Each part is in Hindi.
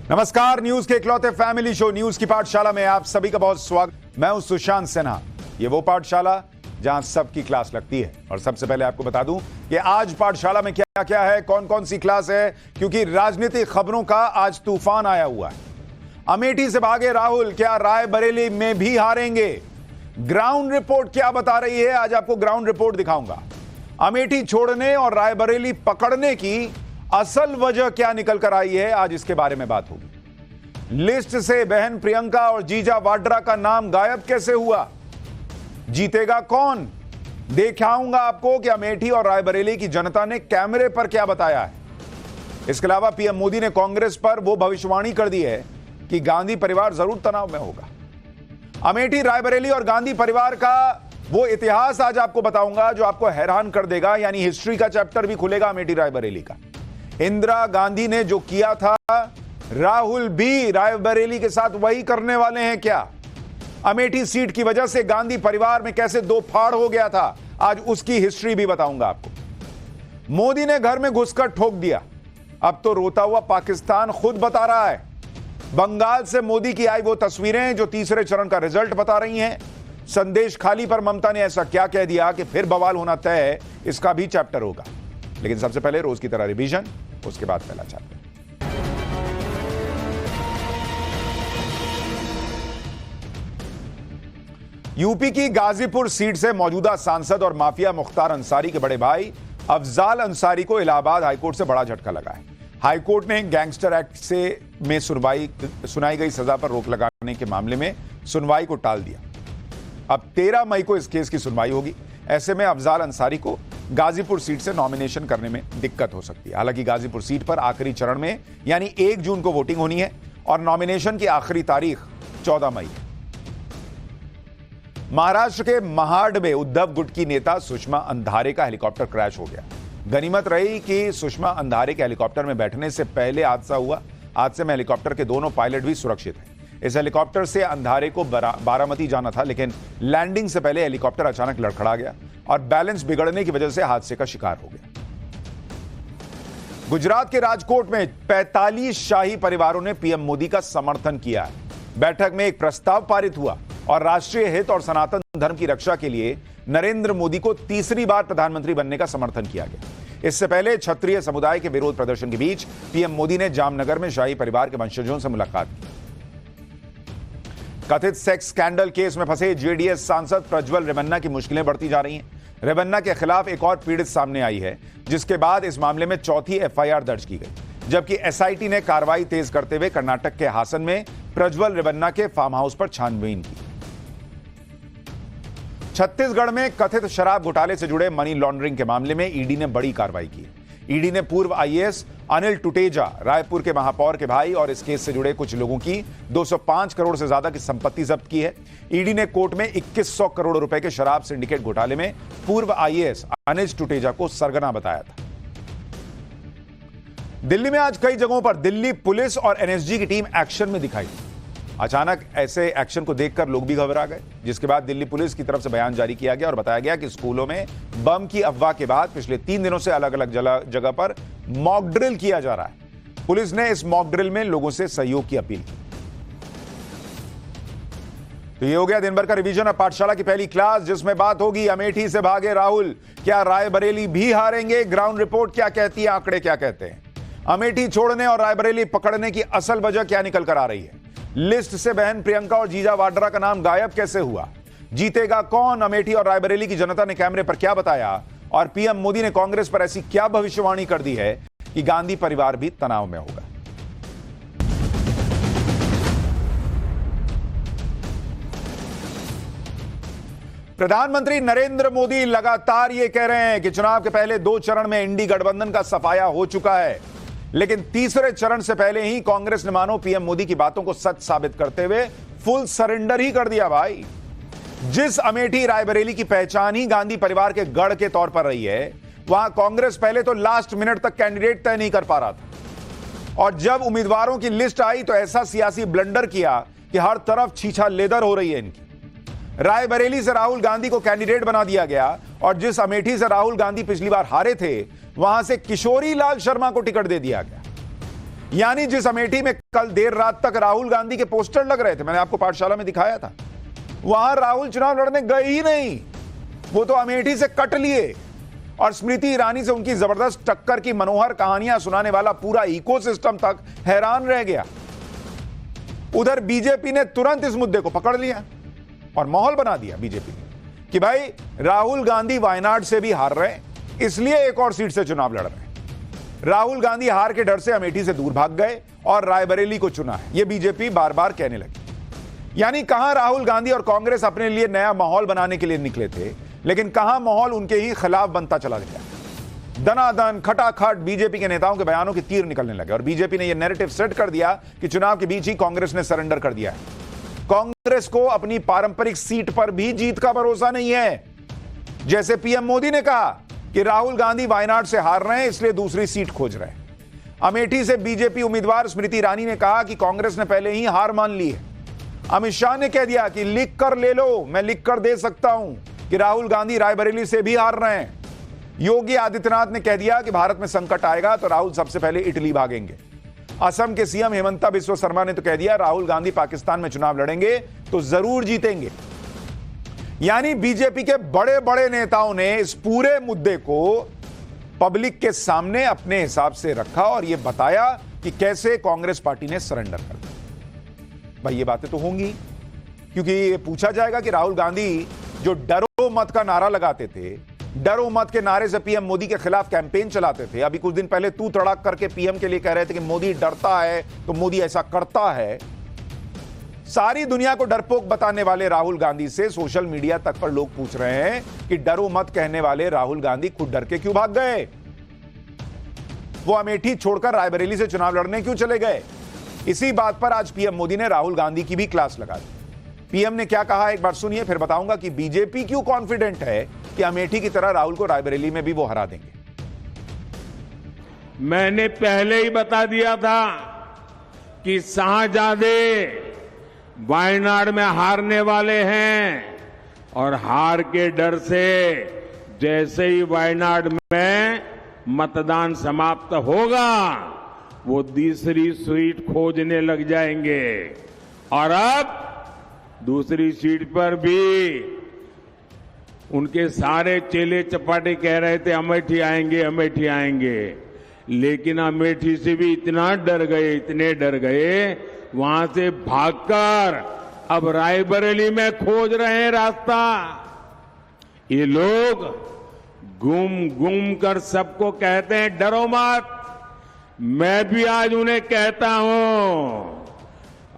नमस्कार, न्यूज के इकलौते फैमिली शो न्यूज की पाठशाला में आप सभी का बहुत स्वागत। मैं हूं सुशांत सिन्हा। ये वो पाठशाला जहां सबकी क्लास लगती है। और सबसे पहले आपको बता दूं कि आज पाठशाला में क्या क्या है, कौन कौन सी क्लास है, क्योंकि राजनीतिक खबरों का आज तूफान आया हुआ है। अमेठी से भागे राहुल, क्या रायबरेली में भी हारेंगे? ग्राउंड रिपोर्ट क्या बता रही है, आज आपको ग्राउंड रिपोर्ट दिखाऊंगा। अमेठी छोड़ने और रायबरेली पकड़ने की असल वजह क्या निकल कर आई है, आज इसके बारे में बात होगी। लिस्ट से बहन प्रियंका और जीजा वाड्रा का नाम गायब कैसे हुआ? जीतेगा कौन? दिखाऊंगा आपको कि अमेठी और रायबरेली की जनता ने कैमरे पर क्या बताया है। इसके अलावा पीएम मोदी ने कांग्रेस पर वो भविष्यवाणी कर दी है कि गांधी परिवार जरूर तनाव में होगा। अमेठी, रायबरेली और गांधी परिवार का वो इतिहास आज आपको बताऊंगा जो आपको हैरान कर देगा, यानी हिस्ट्री का चैप्टर भी खुलेगा अमेठी रायबरेली का। इंदिरा गांधी ने जो किया था, राहुल भी रायबरेली के साथ वही करने वाले हैं क्या? अमेठी सीट की वजह से गांधी परिवार में कैसे दो फाड़ हो गया था, आज उसकी हिस्ट्री भी बताऊंगा आपको। मोदी ने घर में घुसकर ठोक दिया, अब तो रोता हुआ पाकिस्तान खुद बता रहा है। बंगाल से मोदी की आई वो तस्वीरें जो तीसरे चरण का रिजल्ट बता रही हैं। संदेश खाली पर ममता ने ऐसा क्या कह दिया कि फिर बवाल होना तय है, इसका भी चैप्टर होगा। लेकिन सबसे पहले रोज की तरह रिवीजन, उसके बाद पहला चैप्टर। यूपी की गाजीपुर सीट से मौजूदा सांसद और माफिया मुख्तार अंसारी के बड़े भाई अफजाल अंसारी को इलाहाबाद हाईकोर्ट से बड़ा झटका लगा है। हाईकोर्ट ने गैंगस्टर एक्ट से में सुनाई गई सजा पर रोक लगाने के मामले में सुनवाई को टाल दिया। अब 13 मई को इस केस की सुनवाई होगी। ऐसे में अफजाल अंसारी को गाजीपुर सीट से नॉमिनेशन करने में दिक्कत हो सकती है। हालांकि गाजीपुर सीट पर आखिरी चरण में यानी 1 जून को वोटिंग होनी है और नॉमिनेशन की आखिरी तारीख 14 मई है। महाराष्ट्र के महाड में उद्धव गुट की नेता सुषमा अंधारे का हेलीकॉप्टर क्रैश हो गया। गनीमत रही कि सुषमा अंधारे के हेलीकॉप्टर में बैठने से पहले हादसा हुआ। हादसे में हेलीकॉप्टर के दोनों पायलट भी सुरक्षित हैं। इस हेलीकॉप्टर से अंधारे को बारामती जाना था, लेकिन लैंडिंग से पहले हेलीकॉप्टर अचानक लड़खड़ा गया और बैलेंस बिगड़ने की वजह से हादसे का शिकार हो गया। गुजरात के राजकोट में 45 शाही परिवारों ने पीएम मोदी का समर्थन किया है। बैठक में एक प्रस्ताव पारित हुआ और राष्ट्रीय हित और सनातन धर्म की रक्षा के लिए नरेंद्र मोदी को तीसरी बार प्रधानमंत्री बनने का समर्थन किया गया। इससे पहले क्षत्रिय समुदाय के विरोध प्रदर्शन के बीच पीएम मोदी ने जामनगर में शाही परिवार के वंशजों से मुलाकात की। कथित सेक्स स्कैंडल केस में फंसे जेडीएस सांसद प्रज्वल रेवन्ना की मुश्किलें बढ़ती जा रही हैं। रेवन्ना के खिलाफ एक और पीड़ित सामने आई है, जिसके बाद इस मामले में चौथी एफआईआर दर्ज की गई। जबकि एसआईटी ने कार्रवाई तेज करते हुए कर्नाटक के हासन में प्रज्वल रेवन्ना के फार्म हाउस पर छानबीन की। छत्तीसगढ़ में कथित शराब घोटाले से जुड़े मनी लॉन्ड्रिंग के मामले में ईडी ने बड़ी कार्रवाई की। ईडी ने पूर्व आईएएस अनिल टुटेजा, रायपुर के महापौर के भाई और इस केस से जुड़े कुछ लोगों की 205 करोड़ से ज्यादा की संपत्ति जब्त की है। ईडी ने कोर्ट में 2100 करोड़ रुपए के शराब सिंडिकेट घोटाले में पूर्व आईएएस अनिल टुटेजा को सरगना बताया था। दिल्ली में आज कई जगहों पर दिल्ली पुलिस और एनएसजी की टीम एक्शन में दिखाई। अचानक ऐसे एक्शन को देखकर लोग भी घबरा गए, जिसके बाद दिल्ली पुलिस की तरफ से बयान जारी किया गया और बताया गया कि स्कूलों में बम की अफवाह के बाद पिछले 3 दिनों से अलग अलग जगह पर मॉक ड्रिल किया जा रहा है। पुलिस ने इस मॉक ड्रिल में लोगों से सहयोग की अपील की। तो ये हो गया दिन भर का रिवीजन। अब पाठशाला की पहली क्लास, जिसमें बात होगी अमेठी से भागे राहुल, क्या रायबरेली भी हारेंगे? ग्राउंड रिपोर्ट क्या कहती है, आंकड़े क्या कहते हैं? अमेठी छोड़ने और रायबरेली पकड़ने की असल वजह क्या निकल कर आ रही है? लिस्ट से बहन प्रियंका और जीजा वाड्रा का नाम गायब कैसे हुआ? जीतेगा कौन? अमेठी और रायबरेली की जनता ने कैमरे पर क्या बताया? और पीएम मोदी ने कांग्रेस पर ऐसी क्या भविष्यवाणी कर दी है कि गांधी परिवार भी तनाव में होगा? प्रधानमंत्री नरेंद्र मोदी लगातार यह कह रहे हैं कि चुनाव के पहले 2 चरण में इंडी गठबंधन का सफाया हो चुका है, लेकिन तीसरे चरण से पहले ही कांग्रेस ने मानो पीएम मोदी की बातों को सच साबित करते हुए फुल सरेंडर ही कर दिया। भाई, जिस अमेठी रायबरेली की पहचान ही गांधी परिवार के गढ़ के तौर पर रही है, वहां कांग्रेस पहले तो लास्ट मिनट तक कैंडिडेट तय नहीं कर पा रहा था, और जब उम्मीदवारों की लिस्ट आई तो ऐसा सियासी ब्लंडर किया कि हर तरफ छीछा लेदर हो रही है इनकी। रायबरेली से राहुल गांधी को कैंडिडेट बना दिया गया, और जिस अमेठी से राहुल गांधी पिछली बार हारे थे, वहां से किशोरी लाल शर्मा को टिकट दे दिया गया। यानी जिस अमेठी में कल देर रात तक राहुल गांधी के पोस्टर लग रहे थे, मैंने आपको पाठशाला में दिखाया था, वहां राहुल चुनाव लड़ने गए ही नहीं। वो तो अमेठी से कट लिए और स्मृति ईरानी से उनकी जबरदस्त टक्कर की मनोहर कहानियां सुनाने वाला पूरा इकोसिस्टम तक हैरान रह गया। उधर बीजेपी ने तुरंत इस मुद्दे को पकड़ लिया और माहौल बना दिया बीजेपी कि भाई राहुल गांधी वायनाड से भी हार रहे, इसलिए एक और सीट से चुनाव लड़ रहे। राहुल गांधी हार के डर से अमेठी से दूर भाग गए और रायबरेली को चुना है, यह बीजेपी बार बार कहने लगी। यानी कहां राहुल गांधी और कांग्रेस अपने लिए नया माहौल बनाने के लिए निकले थे, लेकिन कहां माहौल उनके ही खिलाफ बनता चला गया। दनादन खटाखट बीजेपी के नेताओं के बयानों के तीर निकलने लगे और बीजेपी ने यह नैरेटिव सेट कर दिया कि चुनाव के बीच ही कांग्रेस ने सरेंडर कर दिया है। कांग्रेस को अपनी पारंपरिक सीट पर भी जीत का भरोसा नहीं है। जैसे पीएम मोदी ने कहा कि राहुल गांधी वायनाड से हार रहे हैं, इसलिए दूसरी सीट खोज रहे हैं। अमेठी से बीजेपी उम्मीदवार स्मृति ईरानी ने कहा कि कांग्रेस ने पहले ही हार मान ली है। अमित शाह ने कह दिया कि लिख कर ले लो, मैं लिख कर दे सकता हूं कि राहुल गांधी रायबरेली से भी हार रहे हैं। योगी आदित्यनाथ ने कह दिया कि भारत में संकट आएगा तो राहुल सबसे पहले इटली भागेंगे। असम के सीएम हेमंता बिस्वा शर्मा ने तो कह दिया राहुल गांधी पाकिस्तान में चुनाव लड़ेंगे तो जरूर जीतेंगे। यानी बीजेपी के बड़े बड़े नेताओं ने इस पूरे मुद्दे को पब्लिक के सामने अपने हिसाब से रखा और यह बताया कि कैसे कांग्रेस पार्टी ने सरेंडर कर दिया। भाई ये बातें तो होंगी, क्योंकि ये पूछा जाएगा कि राहुल गांधी जो डरो मत का नारा लगाते थे, डरो मत के नारे से पीएम मोदी के खिलाफ कैंपेन चलाते थे। अभी कुछ दिन पहले तू तड़ाक करके पीएम के लिए कह रहे थे कि मोदी डरता है तो मोदी ऐसा करता है। सारी दुनिया को डरपोक बताने वाले राहुल गांधी से सोशल मीडिया तक पर लोग पूछ रहे हैं कि डरो मत कहने वाले राहुल गांधी खुद डर के क्यों भाग गए? वो अमेठी छोड़कर रायबरेली से चुनाव लड़ने क्यों चले गए? इसी बात पर आज पीएम मोदी ने राहुल गांधी की भी क्लास लगा दी। पीएम ने क्या कहा एक बार सुनिए, फिर बताऊंगा कि बीजेपी क्यों कॉन्फिडेंट है कि अमेठी की तरह राहुल को रायबरेली में भी वो हरा देंगे। मैंने पहले ही बता दिया था कि शाहजादे वायनाड में हारने वाले हैं और हार के डर से जैसे ही वायनाड में मतदान समाप्त होगा वो दूसरी सीट खोजने लग जाएंगे। और अब दूसरी सीट पर भी उनके सारे चेले चपाटे कह रहे थे अमेठी आएंगे, अमेठी आएंगे, लेकिन अमेठी से भी इतना डर गए, इतने डर गए, वहां से भागकर अब रायबरेली में खोज रहे हैं रास्ता। ये लोग घूम घूम कर सबको कहते हैं डरो मत। मैं भी आज उन्हें कहता हूं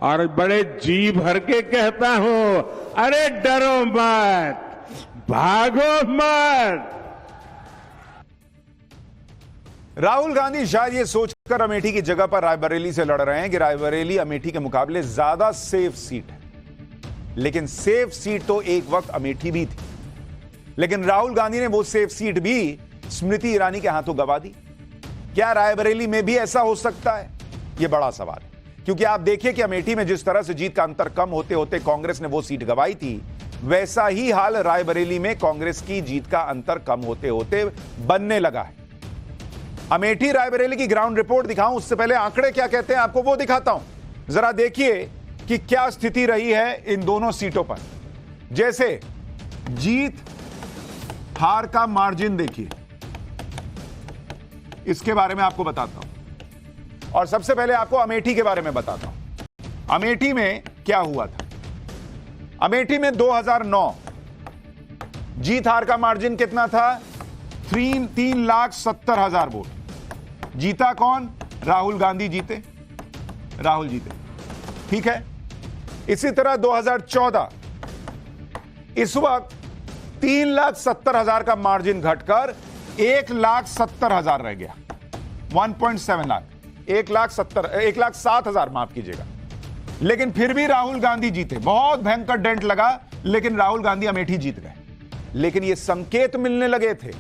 और बड़े जी भर के कहता हूं, अरे डरो मत, भागो मत। राहुल गांधी शायद ये सोचकर अमेठी की जगह पर रायबरेली से लड़ रहे हैं कि रायबरेली अमेठी के मुकाबले ज्यादा सेफ सीट है। लेकिन सेफ सीट तो एक वक्त अमेठी भी थी, लेकिन राहुल गांधी ने वो सेफ सीट भी स्मृति ईरानी के हाथों गंवा दी। क्या रायबरेली में भी ऐसा हो सकता है? यह बड़ा सवाल है, क्योंकि आप देखिए कि अमेठी में जिस तरह से जीत का अंतर कम होते होते कांग्रेस ने वो सीट गंवाई थी, वैसा ही हाल रायबरेली में कांग्रेस की जीत का अंतर कम होते होते बनने लगा है। अमेठी रायबरेली की ग्राउंड रिपोर्ट दिखाऊं उससे पहले आंकड़े क्या कहते हैं आपको वो दिखाता हूं। जरा देखिए कि क्या स्थिति रही है इन दोनों सीटों पर। जैसे जीत हार का मार्जिन देखिए, इसके बारे में आपको बताता हूं। और सबसे पहले आपको अमेठी के बारे में बताता हूं। अमेठी में क्या हुआ था। अमेठी में 2009 जीत हार का मार्जिन कितना था? 3,70,000 वोट। जीता कौन? राहुल गांधी जीते, राहुल जीते, ठीक है। इसी तरह 2014 इस वक्त 3,70,000 का मार्जिन घटकर 1,70,000 रह गया। 1.7 लाख, 1,07,000 माफ कीजिएगा। लेकिन फिर भी राहुल गांधी जीते, बहुत भयंकर डेंट लगा, लेकिन राहुल गांधी अमेठी जीत गए। लेकिन ये संकेत मिलने लगे थे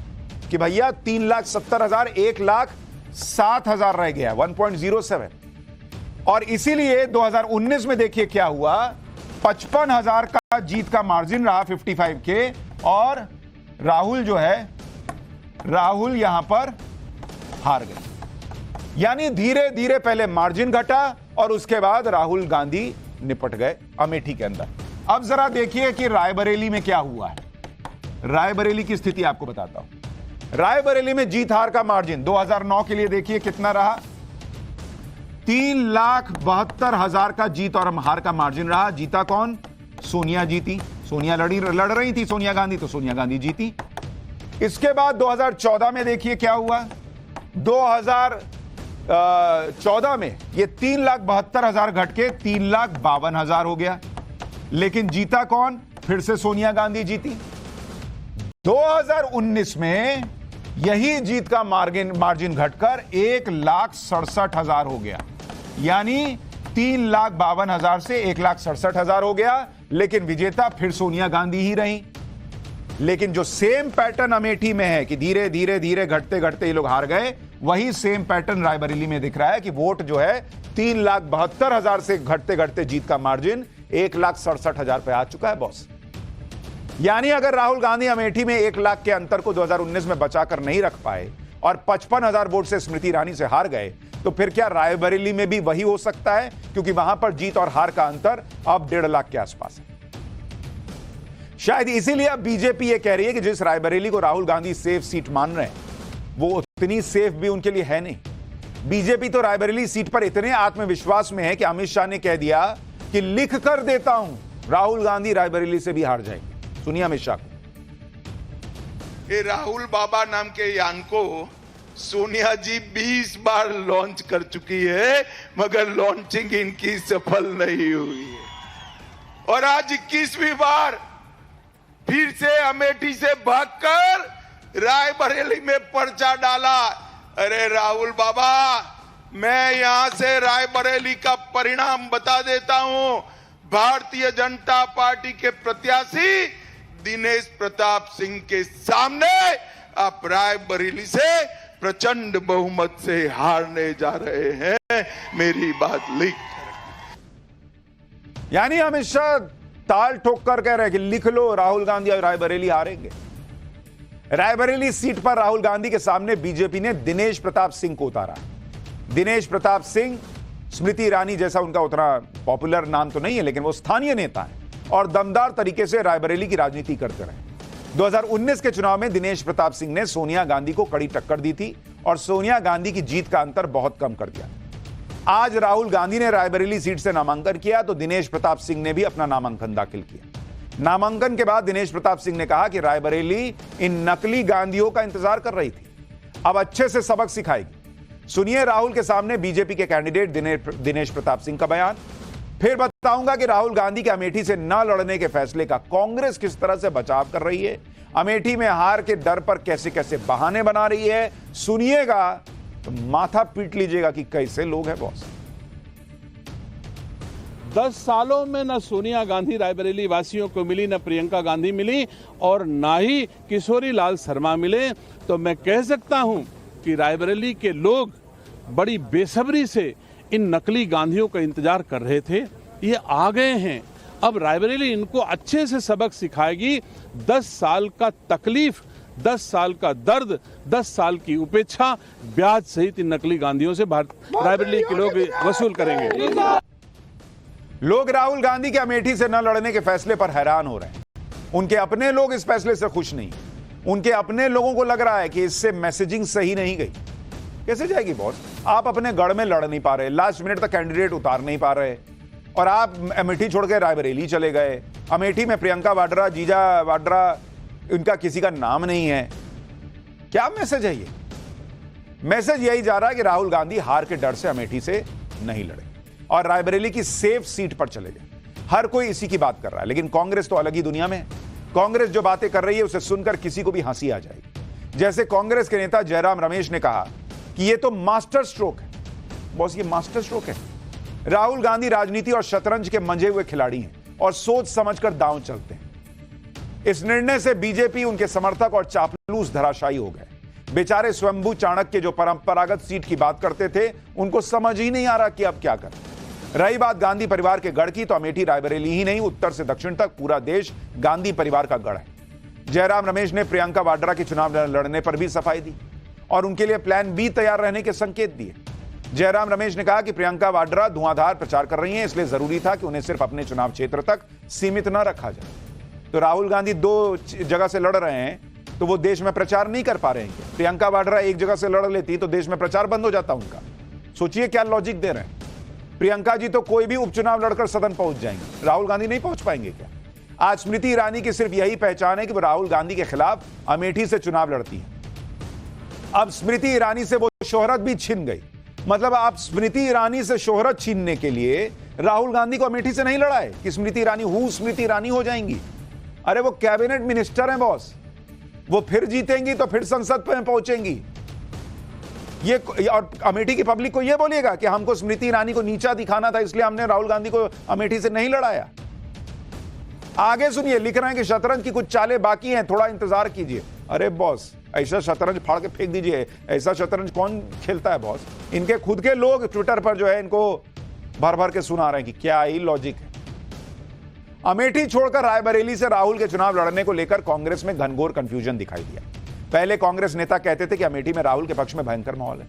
कि भैया 3,70,000 1,07,000 रह गया, 1.07। और इसीलिए 2019 में देखिए क्या हुआ, 55,000 का जीत का मार्जिन रहा 55 के, और राहुल जो है, राहुल यहां पर हार गए। यानी धीरे धीरे पहले मार्जिन घटा और उसके बाद राहुल गांधी निपट गए अमेठी के अंदर। अब जरा देखिए कि रायबरेली में क्या हुआ है। रायबरेली की स्थिति आपको बताता हूं। रायबरेली में जीत हार का मार्जिन 2009 के लिए देखिए कितना रहा, 3,72,000 का जीत और हार का मार्जिन रहा। जीता कौन? सोनिया जीती। सोनिया लड़ रही थी सोनिया गांधी, तो सोनिया गांधी जीती। इसके बाद 2014 में देखिए क्या हुआ। 2014 में ये 3,72,000 घट के 3,52,000 हो गया, लेकिन जीता कौन? फिर से सोनिया गांधी जीती। 2019 में यही जीत का मार्जिन घटकर 1,67,000 हो गया, यानी 3,52,000 से 1,67,000 हो गया, लेकिन विजेता फिर सोनिया गांधी ही रही। लेकिन जो सेम पैटर्न अमेठी में है कि धीरे धीरे धीरे घटते घटते ये लोग हार गए, वही सेम पैटर्न रायबरेली में दिख रहा है कि वोट जो है 3,72,000 से घटते घटते जीत का मार्जिन 1,67,000 पे आ चुका है बॉस। यानी अगर राहुल गांधी अमेठी में 1 लाख के अंतर को 2019 में बचाकर नहीं रख पाए और 55,000 वोट से स्मृति ईरानी से हार गए, तो फिर क्या रायबरेली में भी वही हो सकता है? क्योंकि वहां पर जीत और हार का अंतर अब 1.5 लाख के आसपास है। शायद इसीलिए अब बीजेपी यह कह रही है कि जिस रायबरेली को राहुल गांधी सेफ सीट मान रहे हैं, वो उतनी सेफ भी उनके लिए है नहीं। बीजेपी तो रायबरेली सीट पर इतने आत्मविश्वास में है कि अमित शाह ने कह दिया कि लिख कर देता हूं, राहुल गांधी रायबरेली से भी हार जाएंगे। सुनिए अमित शाह को। ये राहुल बाबा नाम के यान को सोनिया जी 20 बार लॉन्च कर चुकी है, मगर लॉन्चिंग इनकी सफल नहीं हुई है। और आज 21वीं बार फिर से अमेठी से भागकर रायबरेली में पर्चा डाला। अरे राहुल बाबा, मैं यहां से रायबरेली का परिणाम बता देता हूं। भारतीय जनता पार्टी के प्रत्याशी दिनेश प्रताप सिंह के सामने आप रायबरेली से प्रचंड बहुमत से हारने जा रहे हैं। मेरी बात लिख। यानी अमित शाह ताल ठोक कर कह रहे हैं कि लिख लो, राहुल गांधी और रायबरेली हारेंगे। रायबरेली सीट पर राहुल गांधी के सामने बीजेपी ने दिनेश प्रताप सिंह को उतारा। दिनेश प्रताप सिंह स्मृति ईरानी जैसा उनका उतना पॉपुलर नाम तो नहीं है, लेकिन वो स्थानीय नेता है और दमदार तरीके से रायबरेली की राजनीति करते रहे। 2019 के चुनाव में दिनेश प्रताप सिंह ने सोनिया गांधी को कड़ी टक्कर दी थी और सोनिया गांधी की जीत का अंतर बहुत कम कर दिया। आज राहुल गांधी ने रायबरेली सीट से नामांकन किया तो दिनेश प्रताप सिंह ने भी अपना नामांकन दाखिल किया। नामांकन के बाद दिनेश प्रताप सिंह ने कहा कि रायबरेली इन नकली गांधियों का इंतजार कर रही थी, अब अच्छे से सबक सिखाएगी। सुनिए राहुल के सामने बीजेपी के कैंडिडेट दिनेश प्रताप सिंह का बयान। फिर बताऊंगा कि राहुल गांधी के अमेठी से न लड़ने के फैसले का कांग्रेस किस तरह से बचाव कर रही है, अमेठी में हार के डर पर कैसे कैसे बहाने बना रही है। सुनिएगा तो माथा पीट लीजिएगा कि कैसे लोग हैं बॉस। 10 सालों में न सोनिया गांधी रायबरेली वासियों को मिली, न प्रियंका गांधी मिली और ना ही किशोरी लाल शर्मा मिले। तो मैं कह सकता हूं कि रायबरेली के लोग बड़ी बेसब्री से इन नकली गांधियों का इंतजार कर रहे थे। ये आ गए हैं, अब रायबरेली इनको अच्छे से सबक सिखाएगी। 10 साल का तकलीफ, 10 साल का दर्द, 10 साल की उपेक्षा, ब्याज सहित इन नकली गांधियों से रायबरेली के लोग वसूल करेंगे। लोग राहुल गांधी के अमेठी से न लड़ने के फैसले पर हैरान हो रहे हैं। उनके अपने लोग इस फैसले से खुश नहीं। उनके अपने लोगों को लग रहा है कि इससे मैसेजिंग सही नहीं गई। कैसे जाएगी बॉस? आप अपने गढ़ में लड़ नहीं पा रहे, लास्ट मिनट तक कैंडिडेट उतार नहीं पा रहे और आप अमेठी छोड़ के रायबरेली चले गए। अमेठी में प्रियंका वाड्रा, जीजा वाड्रा, इनका किसी का नाम नहीं है। क्या मैसेज है ये? मैसेज यही जा रहा है कि राहुल गांधी हार के डर से अमेठी से नहीं लड़े और रायबरेली की सेफ सीट पर चले गए। हर कोई इसी की बात कर रहा है, लेकिन कांग्रेस तो अलग ही दुनिया में है। कांग्रेस जो बातें कर रही है उसे सुनकर किसी को भी हंसी आ जाएगी। जैसे कांग्रेस के नेता जयराम रमेश ने कहा कि ये तो मास्टर स्ट्रोक है। बॉस, ये मास्टर स्ट्रोक है। राहुल गांधी राजनीति और शतरंज के मंझे हुए खिलाड़ी हैं और सोच समझकर दांव चलते हैं। इस निर्णय से बीजेपी, उनके समर्थक और चापलूस धराशायी हो गए। बेचारे स्वयंभू चाणक्य जो परंपरागत सीट की बात करते थे, उनको समझ ही नहीं आ रहा कि अब क्या करें। रही बात गांधी परिवार के गढ़ की, तो अमेठी रायबरेली ही नहीं, उत्तर से दक्षिण तक पूरा देश गांधी परिवार का गढ़ है। जयराम रमेश ने प्रियंका वाड्रा के चुनाव लड़ने पर भी सफाई दी और उनके लिए प्लान बी तैयार रहने के संकेत दिए। जयराम रमेश ने कहा कि प्रियंका वाड्रा धुआंधार प्रचार कर रही हैं, इसलिए जरूरी था कि उन्हें सिर्फ अपने चुनाव क्षेत्र तक सीमित न रखा जाए। तो राहुल गांधी 2 जगह से लड़ रहे हैं तो वो देश में प्रचार नहीं कर पा रहे हैं। प्रियंका वाड्रा एक जगह से लड़ लेती तो देश में प्रचार बंद हो जाता उनका। सोचिए क्या लॉजिक दे रहे हैं। प्रियंका जी तो कोई भी उपचुनाव लड़कर सदन पहुंच जाएंगे, राहुल गांधी नहीं पहुंच पाएंगे क्या? आज स्मृति ईरानी की सिर्फ यही पहचान है कि वो राहुल गांधी के खिलाफ अमेठी से चुनाव लड़ती है। अब स्मृति ईरानी से वो शोहरत भी छिन गई। मतलब आप स्मृति ईरानी से शोहरत छीनने के लिए राहुल गांधी को अमेठी से नहीं लड़ाए कि स्मृति ईरानी हो जाएंगी। अरे वो कैबिनेट मिनिस्टर हैं बॉस, वो फिर जीतेंगी तो फिर संसद में पहुंचेंगी। ये और अमेठी की पब्लिक को ये बोलिएगा कि हमको स्मृति ईरानी को नीचा दिखाना था इसलिए हमने राहुल गांधी को अमेठी से नहीं लड़ाया। आगे सुनिए, लिख रहे हैं कि शतरंज की कुछ चालें बाकी हैं, थोड़ा इंतजार कीजिए। अरे बॉस, ऐसा शतरंज फाड़ के फेंक दीजिए। ऐसा शतरंज कौन खेलता है बॉस? इनके खुद के लोग ट्विटर पर जो है इनको भर भर के सुना रहे हैं कि क्या ही लॉजिक है। अमेठी छोड़कर रायबरेली से राहुल के चुनाव लड़ने को लेकर कांग्रेस में घनघोर कंफ्यूजन दिखाई दिया। पहले कांग्रेस नेता कहते थे कि अमेठी में राहुल के पक्ष में भयंकर माहौल है,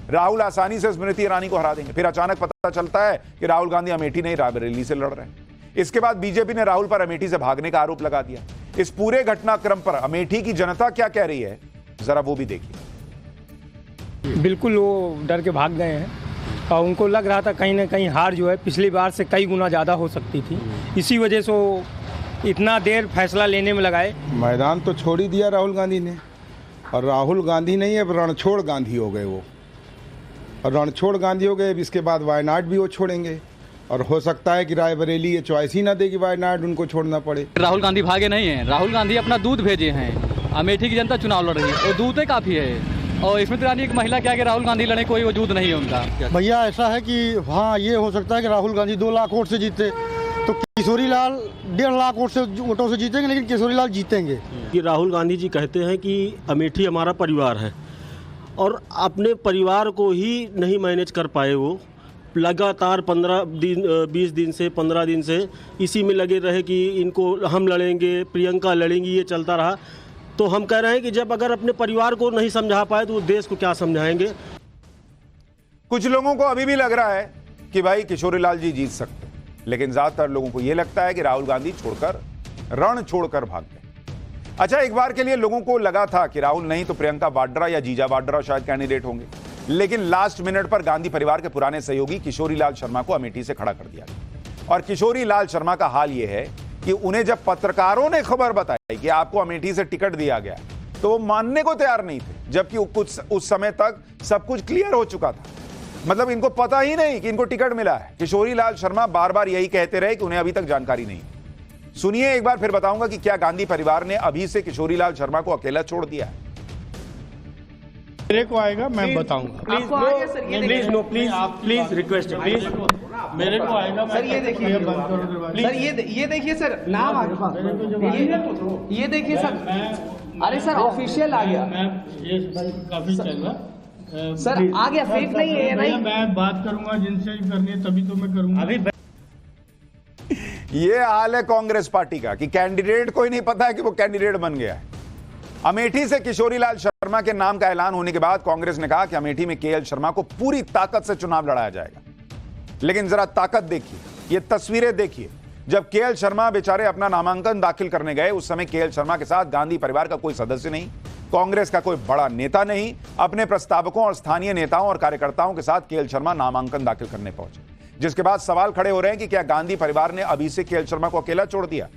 राहुल आसानी से स्मृति ईरानी को हरा देंगे। फिर अचानक पता चलता है कि राहुल गांधी अमेठी नहीं रायबरेली से लड़ रहे हैं। इसके बाद बीजेपी ने राहुल पर अमेठी से भागने का आरोप लगा दिया। इस पूरे घटनाक्रम पर अमेठी की जनता क्या कह रही है, जरा वो भी देखिए। बिल्कुल वो डर के भाग गए हैं और उनको लग रहा था कहीं ना कहीं हार जो है पिछली बार से कई गुना ज़्यादा हो सकती थी। इसी वजह से वो इतना देर फैसला लेने में लगाए। मैदान तो छोड़ ही दिया राहुल गांधी ने, और राहुल गांधी नहीं है, रणछोड़ गांधी हो गए वो। और रणछोड़ गांधी हो गए, इसके बाद वायनाड भी वो छोड़ेंगे। और हो सकता है कि रायबरेली ये चॉइस ही ना दे कि वायनाड उनको छोड़ना पड़े। राहुल गांधी भागे नहीं हैं, राहुल गांधी अपना दूध भेजे हैं। अमेठी की जनता चुनाव लड़ रही है, वो दूध ही काफ़ी है। और स्मृति ईरानी एक महिला क्या कि राहुल गांधी लड़े, कोई वजूद नहीं है उनका। भैया ऐसा है कि हाँ, ये हो सकता है कि राहुल गांधी 2 लाख वोट से जीते तो किशोरी लाल 1.5 लाख वोटों से जीतेंगे, लेकिन किशोरी लाल जीतेंगे। कि राहुल गांधी जी कहते हैं कि अमेठी हमारा परिवार है, और अपने परिवार को ही नहीं मैनेज कर पाए। वो लगातार 20 दिन से 15 दिन से इसी में लगे रहे कि इनको हम लड़ेंगे, प्रियंका लड़ेंगी, ये चलता रहा। तो हम कह रहे हैं कि जब अगर अपने परिवार को नहीं समझा पाए तो वो देश को क्या समझाएंगे। कुछ लोगों को अभी भी लग रहा है कि भाई किशोरी लाल जी जीत सकते, लेकिन ज्यादातर लोगों को यह लगता है कि राहुल गांधी रण छोड़कर भाग गए। अच्छा, एक बार के लिए लोगों को लगा था कि राहुल नहीं तो प्रियंका वाड्रा या जीजा वाड्रा शायद कैंडिडेट होंगे, लेकिन लास्ट मिनट पर गांधी परिवार के पुराने सहयोगी किशोरी लाल शर्मा को अमेठी से खड़ा कर दिया गया। और किशोरी लाल शर्मा का हाल यह है कि उन्हें जब पत्रकारों ने खबर बताई कि आपको अमेठी से टिकट दिया गया तो वो मानने को तैयार नहीं थे, जबकि कुछ उस समय तक सब कुछ क्लियर हो चुका था। मतलब इनको पता ही नहीं कि इनको टिकट मिला है। किशोरी लाल शर्मा बार बार यही कहते रहे कि उन्हें अभी तक जानकारी नहीं। सुनिए, एक बार फिर बताऊंगा कि क्या गांधी परिवार ने अभी से किशोरी लाल शर्मा को अकेला छोड़ दिया है। मेरे को आएगा, मैं बताऊंगा। प्लीज रिक्वेस्ट है, प्लीज मेरे को आएगा सर। ये देखिए सर, ये देखिए सर, नाम आ गया। ये देखिए सर, अरे सर ऑफिशियल आ गया। काफी चल रहा सर, आ गया, फेक नहीं है। नहीं, मैं बात करूंगा जिनसे करनी है तभी तो मैं करूंगा। अभी ये हाल है कांग्रेस पार्टी का कि कैंडिडेट को ही नहीं पता है कि वो कैंडिडेट बन गया है। अमेठी से किशोरी लाल शर्मा के नाम का ऐलान होने के बाद कांग्रेस ने कहा कि अमेठी में केएल शर्मा को पूरी ताकत से चुनाव लड़ाया जाएगा। लेकिन जरा ताकत देखिए, ये तस्वीरें देखिए। जब केएल शर्मा बेचारे अपना नामांकन दाखिल करने गए, उस समय केएल शर्मा के साथ गांधी परिवार का कोई सदस्य नहीं, कांग्रेस का कोई बड़ा नेता नहीं। अपने प्रस्तावकों और स्थानीय नेताओं और कार्यकर्ताओं के साथ केएल शर्मा नामांकन दाखिल करने पहुंचे, जिसके बाद सवाल खड़े हो रहे हैं कि क्या गांधी परिवार ने अभी से केएल शर्मा को अकेला छोड़ दिया?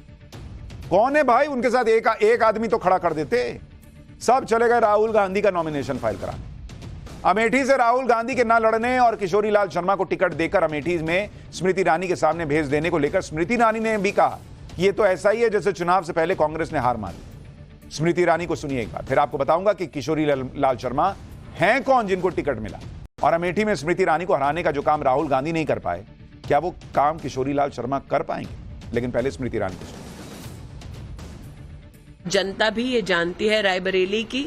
कौन है भाई उनके साथ? एक आदमी तो खड़ा कर देते। सब चले गए राहुल गांधी का नॉमिनेशन फाइल कराने। अमेठी से राहुल गांधी के ना लड़ने और किशोरी लाल शर्मा को टिकट देकर अमेठी में स्मृति ईरानी के सामने भेज देने को लेकर स्मृति ईरानी ने भी कहा कि ये तो ऐसा ही है जैसे चुनाव से पहले कांग्रेस ने हार मानी। स्मृति ईरानी को सुनिए एक बार, फिर आपको बताऊंगा कि किशोरी लाल शर्मा हैं कौन जिनको टिकट मिला, और अमेठी में स्मृति ईरानी को हराने का जो काम राहुल गांधी नहीं कर पाए, क्या वो काम किशोरी लाल शर्मा कर पाएंगे? लेकिन पहले स्मृति ईरानी को सुनिए। जनता भी ये जानती है रायबरेली की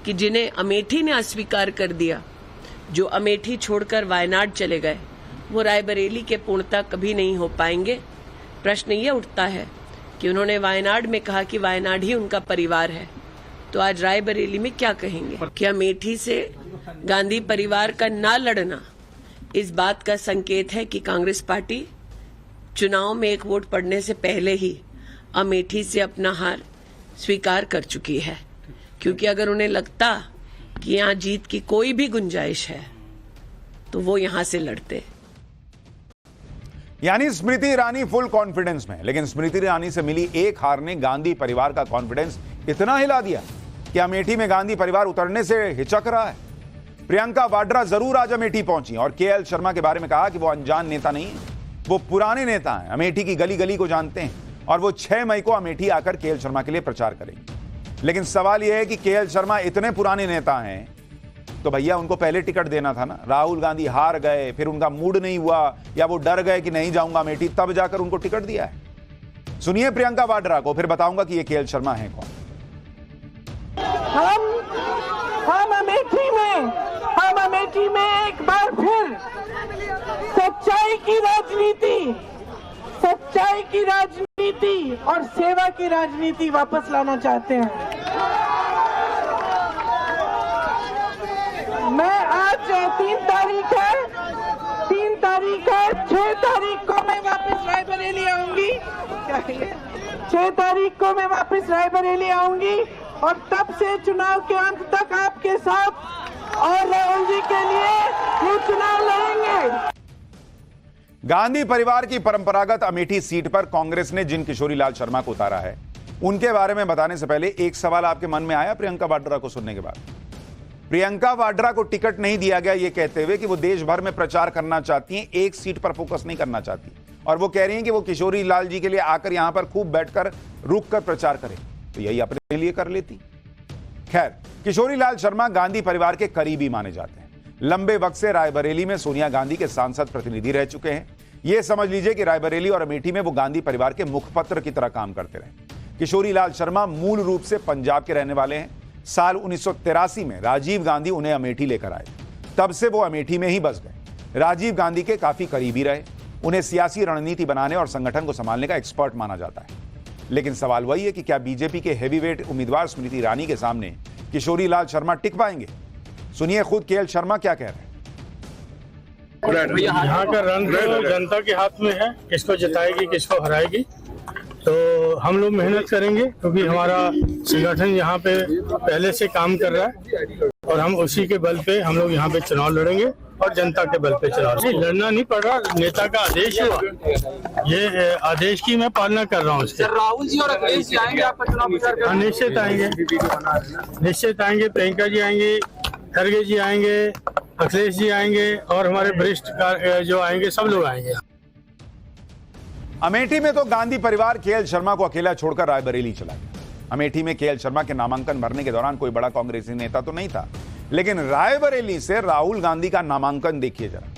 कि जिन्हें अमेठी ने अस्वीकार कर दिया, जो अमेठी छोड़कर वायनाड चले गए, वो रायबरेली के पूर्णता कभी नहीं हो पाएंगे। प्रश्न ये उठता है कि उन्होंने वायनाड में कहा कि वायनाड ही उनका परिवार है, तो आज रायबरेली में क्या कहेंगे कि अमेठी से गांधी परिवार का ना लड़ना इस बात का संकेत है कि कांग्रेस पार्टी चुनाव में एक वोट पड़ने से पहले ही अमेठी से अपना हार स्वीकार कर चुकी है, क्योंकि अगर उन्हें लगता कि यहां जीत की कोई भी गुंजाइश है तो वो यहां से लड़ते। यानी स्मृति ईरानी फुल कॉन्फिडेंस में, लेकिन स्मृति ईरानी से मिली एक हार ने गांधी परिवार का कॉन्फिडेंस इतना हिला दिया कि अमेठी में गांधी परिवार उतरने से हिचक रहा है। प्रियंका वाड्रा जरूर आज अमेठी पहुंची और केएल शर्मा के बारे में कहा कि वो अनजान नेता नहीं है, वो पुराने नेता हैं, अमेठी की गली गली को जानते हैं और वो 6 मई को अमेठी आकर केएल शर्मा के लिए प्रचार करेंगे। लेकिन सवाल यह है कि केएल शर्मा इतने पुराने नेता हैं तो भैया उनको पहले टिकट देना था ना। राहुल गांधी हार गए, फिर उनका मूड नहीं हुआ या वो डर गए कि नहीं जाऊंगा अमेठी, तब जाकर उनको टिकट दिया है। सुनिए प्रियंका वाड्रा को, फिर बताऊंगा कि ये केएल शर्मा है कौन। हम अमेठी में एक बार फिर सच्चाई की राजनीति और सेवा की राजनीति वापस लाना चाहते हैं। मैं आज 3 तारीख है 6 तारीख को मैं वापस रायबरेली आऊंगी। 6 तारीख को मैं वापस रायबरेली आऊंगी और तब से चुनाव के अंत तक आपके साथ और राहुल जी के लिए ये चुनाव लड़ेंगे। गांधी परिवार की परंपरागत अमेठी सीट पर कांग्रेस ने जिन किशोरी लाल शर्मा को उतारा है, उनके बारे में बताने से पहले एक सवाल आपके मन में आया प्रियंका वाड्रा को सुनने के बाद? प्रियंका वाड्रा को टिकट नहीं दिया गया ये कहते हुए कि वो देश भर में प्रचार करना चाहती हैं, एक सीट पर फोकस नहीं करना चाहती, और वो कह रही हैं कि वो किशोरी लाल जी के लिए आकर यहां पर खूब बैठकर रुक कर प्रचार करें, तो यही अपने लिए कर लेती। खैर, किशोरी लाल शर्मा गांधी परिवार के करीबी माने जाते हैं। लंबे वक्त से रायबरेली में सोनिया गांधी के सांसद प्रतिनिधि रह चुके हैं। यह समझ लीजिए कि रायबरेली और अमेठी में वो गांधी परिवार के मुखपत्र की तरह काम करते रहे। किशोरी लाल शर्मा मूल रूप से पंजाब के रहने वाले हैं। साल 1983 में राजीव गांधी उन्हें अमेठी लेकर आए, तब से वो अमेठी में ही बस गए। राजीव गांधी के काफी करीबी रहे, उन्हें सियासी रणनीति बनाने और संगठन को संभालने का एक्सपर्ट माना जाता है। लेकिन सवाल वही है कि क्या बीजेपी के हेवीवेट उम्मीदवार स्मृति ईरानी के सामने किशोरी लाल शर्मा टिक पाएंगे? सुनिए खुद केएल शर्मा क्या कह रहे हैं। यहाँ का रंग जनता के हाथ में है, किसको जिताएगी किसको हराएगी, तो हम लोग मेहनत करेंगे क्योंकि हमारा संगठन यहाँ पे पहले से काम कर रहा है और हम उसी के बल पे हम लोग यहाँ पे चुनाव लड़ेंगे और जनता के बल पे चुनाव लड़ना नहीं पड़ रहा, नेता का आदेश हुआ, ये आदेश की मैं पालना कर रहा हूँ। राहुल जी और अखिलेश जी आएंगे आपका चुनाव प्रचार करने? निश्चित आएंगे, प्रियंका जी आएंगे, खड़गे जी आएंगे, अखिलेश जी आएंगे और हमारे वरिष्ठ जो आएंगे सब लोग आएंगे। अमेठी में तो गांधी परिवार केएल शर्मा को अकेला छोड़कर रायबरेली चला गया। अमेठी में केएल शर्मा के नामांकन भरने के दौरान कोई बड़ा कांग्रेसी नेता तो नहीं था, लेकिन रायबरेली से राहुल गांधी का नामांकन देखिए जरा।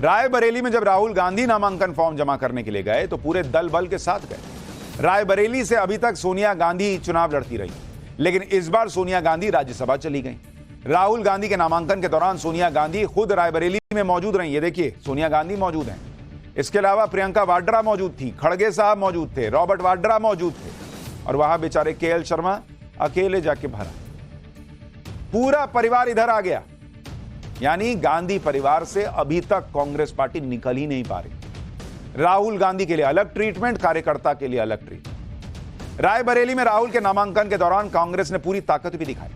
रायबरेली में जब राहुल गांधी नामांकन फॉर्म जमा करने के लिए गए तो पूरे दल बल के साथ गए। रायबरेली से अभी तक सोनिया गांधी चुनाव लड़ती रही, लेकिन इस बार सोनिया गांधी राज्यसभा चली गई। राहुल गांधी के नामांकन के दौरान सोनिया गांधी खुद रायबरेली में मौजूद रही। ये देखिए सोनिया गांधी मौजूद हैं। इसके अलावा प्रियंका वाड्रा मौजूद थी, खड़गे साहब मौजूद थे, रॉबर्ट वाड्रा मौजूद थे, और वहां बेचारे केएल शर्मा अकेले जाके भरा। पूरा परिवार इधर आ गया। यानी गांधी परिवार से अभी तक कांग्रेस पार्टी निकल ही नहीं पा रही। राहुल गांधी के लिए अलग ट्रीटमेंट, कार्यकर्ता के लिए अलग ट्रीटमेंट। रायबरेली में राहुल के नामांकन के दौरान कांग्रेस ने पूरी ताकत भी दिखाई।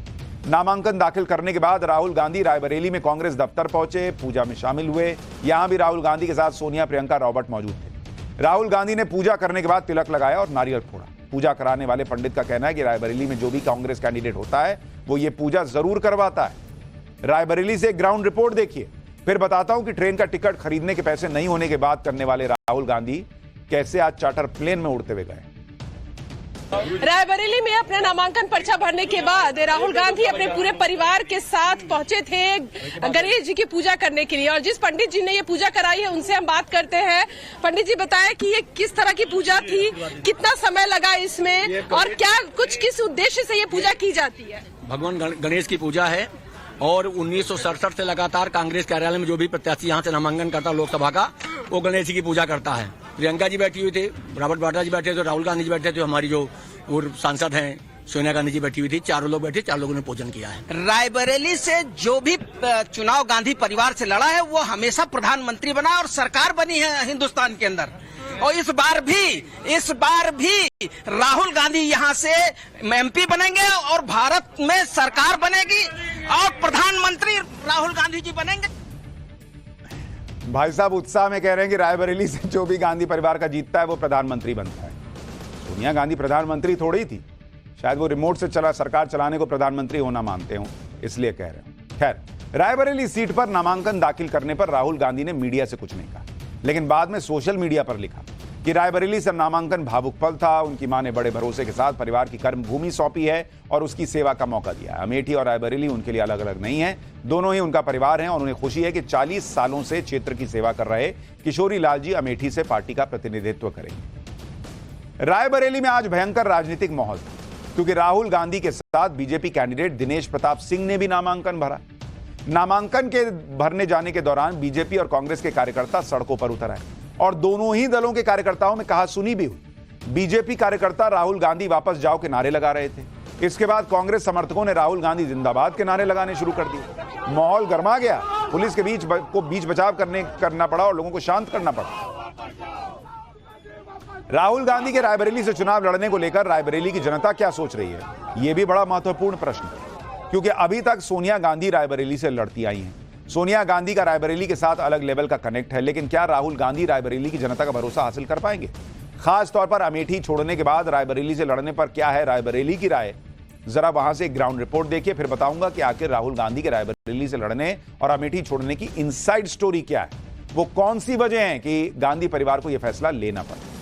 नामांकन दाखिल करने के बाद राहुल गांधी रायबरेली में कांग्रेस दफ्तर पहुंचे, पूजा में शामिल हुए। यहां भी राहुल गांधी के साथ सोनिया, प्रियंका, रॉबर्ट मौजूद थे। राहुल गांधी ने पूजा करने के बाद तिलक लगाया और नारियल फोड़ा। पूजा कराने वाले पंडित का कहना है कि रायबरेली में जो भी कांग्रेस कैंडिडेट होता है वो ये पूजा जरूर करवाता है। रायबरेली से एक ग्राउंड रिपोर्ट देखिए, फिर बताता हूं कि ट्रेन का टिकट खरीदने के पैसे नहीं होने के बाद करने वाले राहुल गांधी कैसे आज चार्टर प्लेन में उड़ते हुए गए। रायबरेली में अपना नामांकन पर्चा भरने के बाद राहुल गांधी अपने पूरे परिवार के साथ पहुंचे थे गणेश जी की पूजा करने के लिए, और जिस पंडित जी ने ये पूजा कराई है उनसे हम बात करते हैं। पंडित जी बताएं कि ये किस तरह की पूजा थी, कितना समय लगा इसमें, और क्या कुछ किस उद्देश्य से ये पूजा की जाती है? भगवान गणेश की पूजा है और 1967 से लगातार कांग्रेस कार्यालय में जो भी प्रत्याशी यहाँ से नामांकन करता लोकसभा का, वो गणेश जी की पूजा करता है। प्रियंका जी बैठी हुई थे, रॉबर्ट वाड्रा जी बैठे थे, राहुल गांधी जी बैठे थे, हमारी जो पूर्व सांसद हैं सोनिया गांधी जी बैठी हुई थी, चारों लोग बैठे, चार लोगों ने पूजन किया है। रायबरेली से जो भी चुनाव गांधी परिवार से लड़ा है वो हमेशा प्रधानमंत्री बना और सरकार बनी है हिंदुस्तान के अंदर। और इस बार भी राहुल गांधी यहाँ से एमपी बनेंगे और भारत में सरकार बनेगी और प्रधानमंत्री राहुल गांधी जी बनेंगे। भाई साहब उत्साह में कह रहे हैं कि रायबरेली से जो भी गांधी परिवार का जीतता है वो प्रधानमंत्री बनता है। सोनिया गांधी प्रधानमंत्री थोड़ी थी, शायद वो रिमोट से चला सरकार चलाने को प्रधानमंत्री होना मानते हो, इसलिए कह रहे हो। खैर, रायबरेली सीट पर नामांकन दाखिल करने पर राहुल गांधी ने मीडिया से कुछ नहीं कहा, लेकिन बाद में सोशल मीडिया पर लिखा कि रायबरेली से नामांकन भावुक पल था। उनकी मां ने बड़े भरोसे के साथ परिवार की कर्म भूमि सौंपी है और उसकी सेवा का मौका दिया है। अमेठी और रायबरेली उनके लिए अलग अलग नहीं है, दोनों ही उनका परिवार हैं और उन्हें खुशी है कि 40 सालों से क्षेत्र की सेवा कर रहे किशोरी लाल जी अमेठी से पार्टी का प्रतिनिधित्व करेंगे। रायबरेली में आज भयंकर राजनीतिक माहौल था, क्योंकि राहुल गांधी के साथ बीजेपी कैंडिडेट दिनेश प्रताप सिंह ने भी नामांकन भरा। नामांकन के भरने जाने के दौरान बीजेपी और कांग्रेस के कार्यकर्ता सड़कों पर उतर आए और दोनों ही दलों के कार्यकर्ताओं में कहासुनी भी हुई। बीजेपी कार्यकर्ता राहुल गांधी वापस जाओ के नारे लगा रहे थे। इसके बाद कांग्रेस समर्थकों ने राहुल गांधी जिंदाबाद के नारे लगाने शुरू कर दिए। माहौल गर्मा गया, पुलिस के बीच बचाव करना पड़ा और लोगों को शांत करना पड़ा। राहुल गांधी के रायबरेली से चुनाव लड़ने को लेकर रायबरेली की जनता क्या सोच रही है, यह भी बड़ा महत्वपूर्ण प्रश्न है, क्योंकि अभी तक सोनिया गांधी रायबरेली से लड़ती आई हैं। सोनिया गांधी का रायबरेली के साथ अलग लेवल का कनेक्ट है, लेकिन क्या राहुल गांधी रायबरेली की जनता का भरोसा हासिल कर पाएंगे? खास तौर पर अमेठी छोड़ने के बाद रायबरेली से लड़ने पर क्या है रायबरेली की राय? जरा वहां से एक ग्राउंड रिपोर्ट देखिए, फिर बताऊंगा कि आखिर राहुल गांधी के रायबरेली से लड़ने और अमेठी छोड़ने की इनसाइड स्टोरी क्या है, वो कौन सी वजह है कि गांधी परिवार को यह फैसला लेना पड़ा।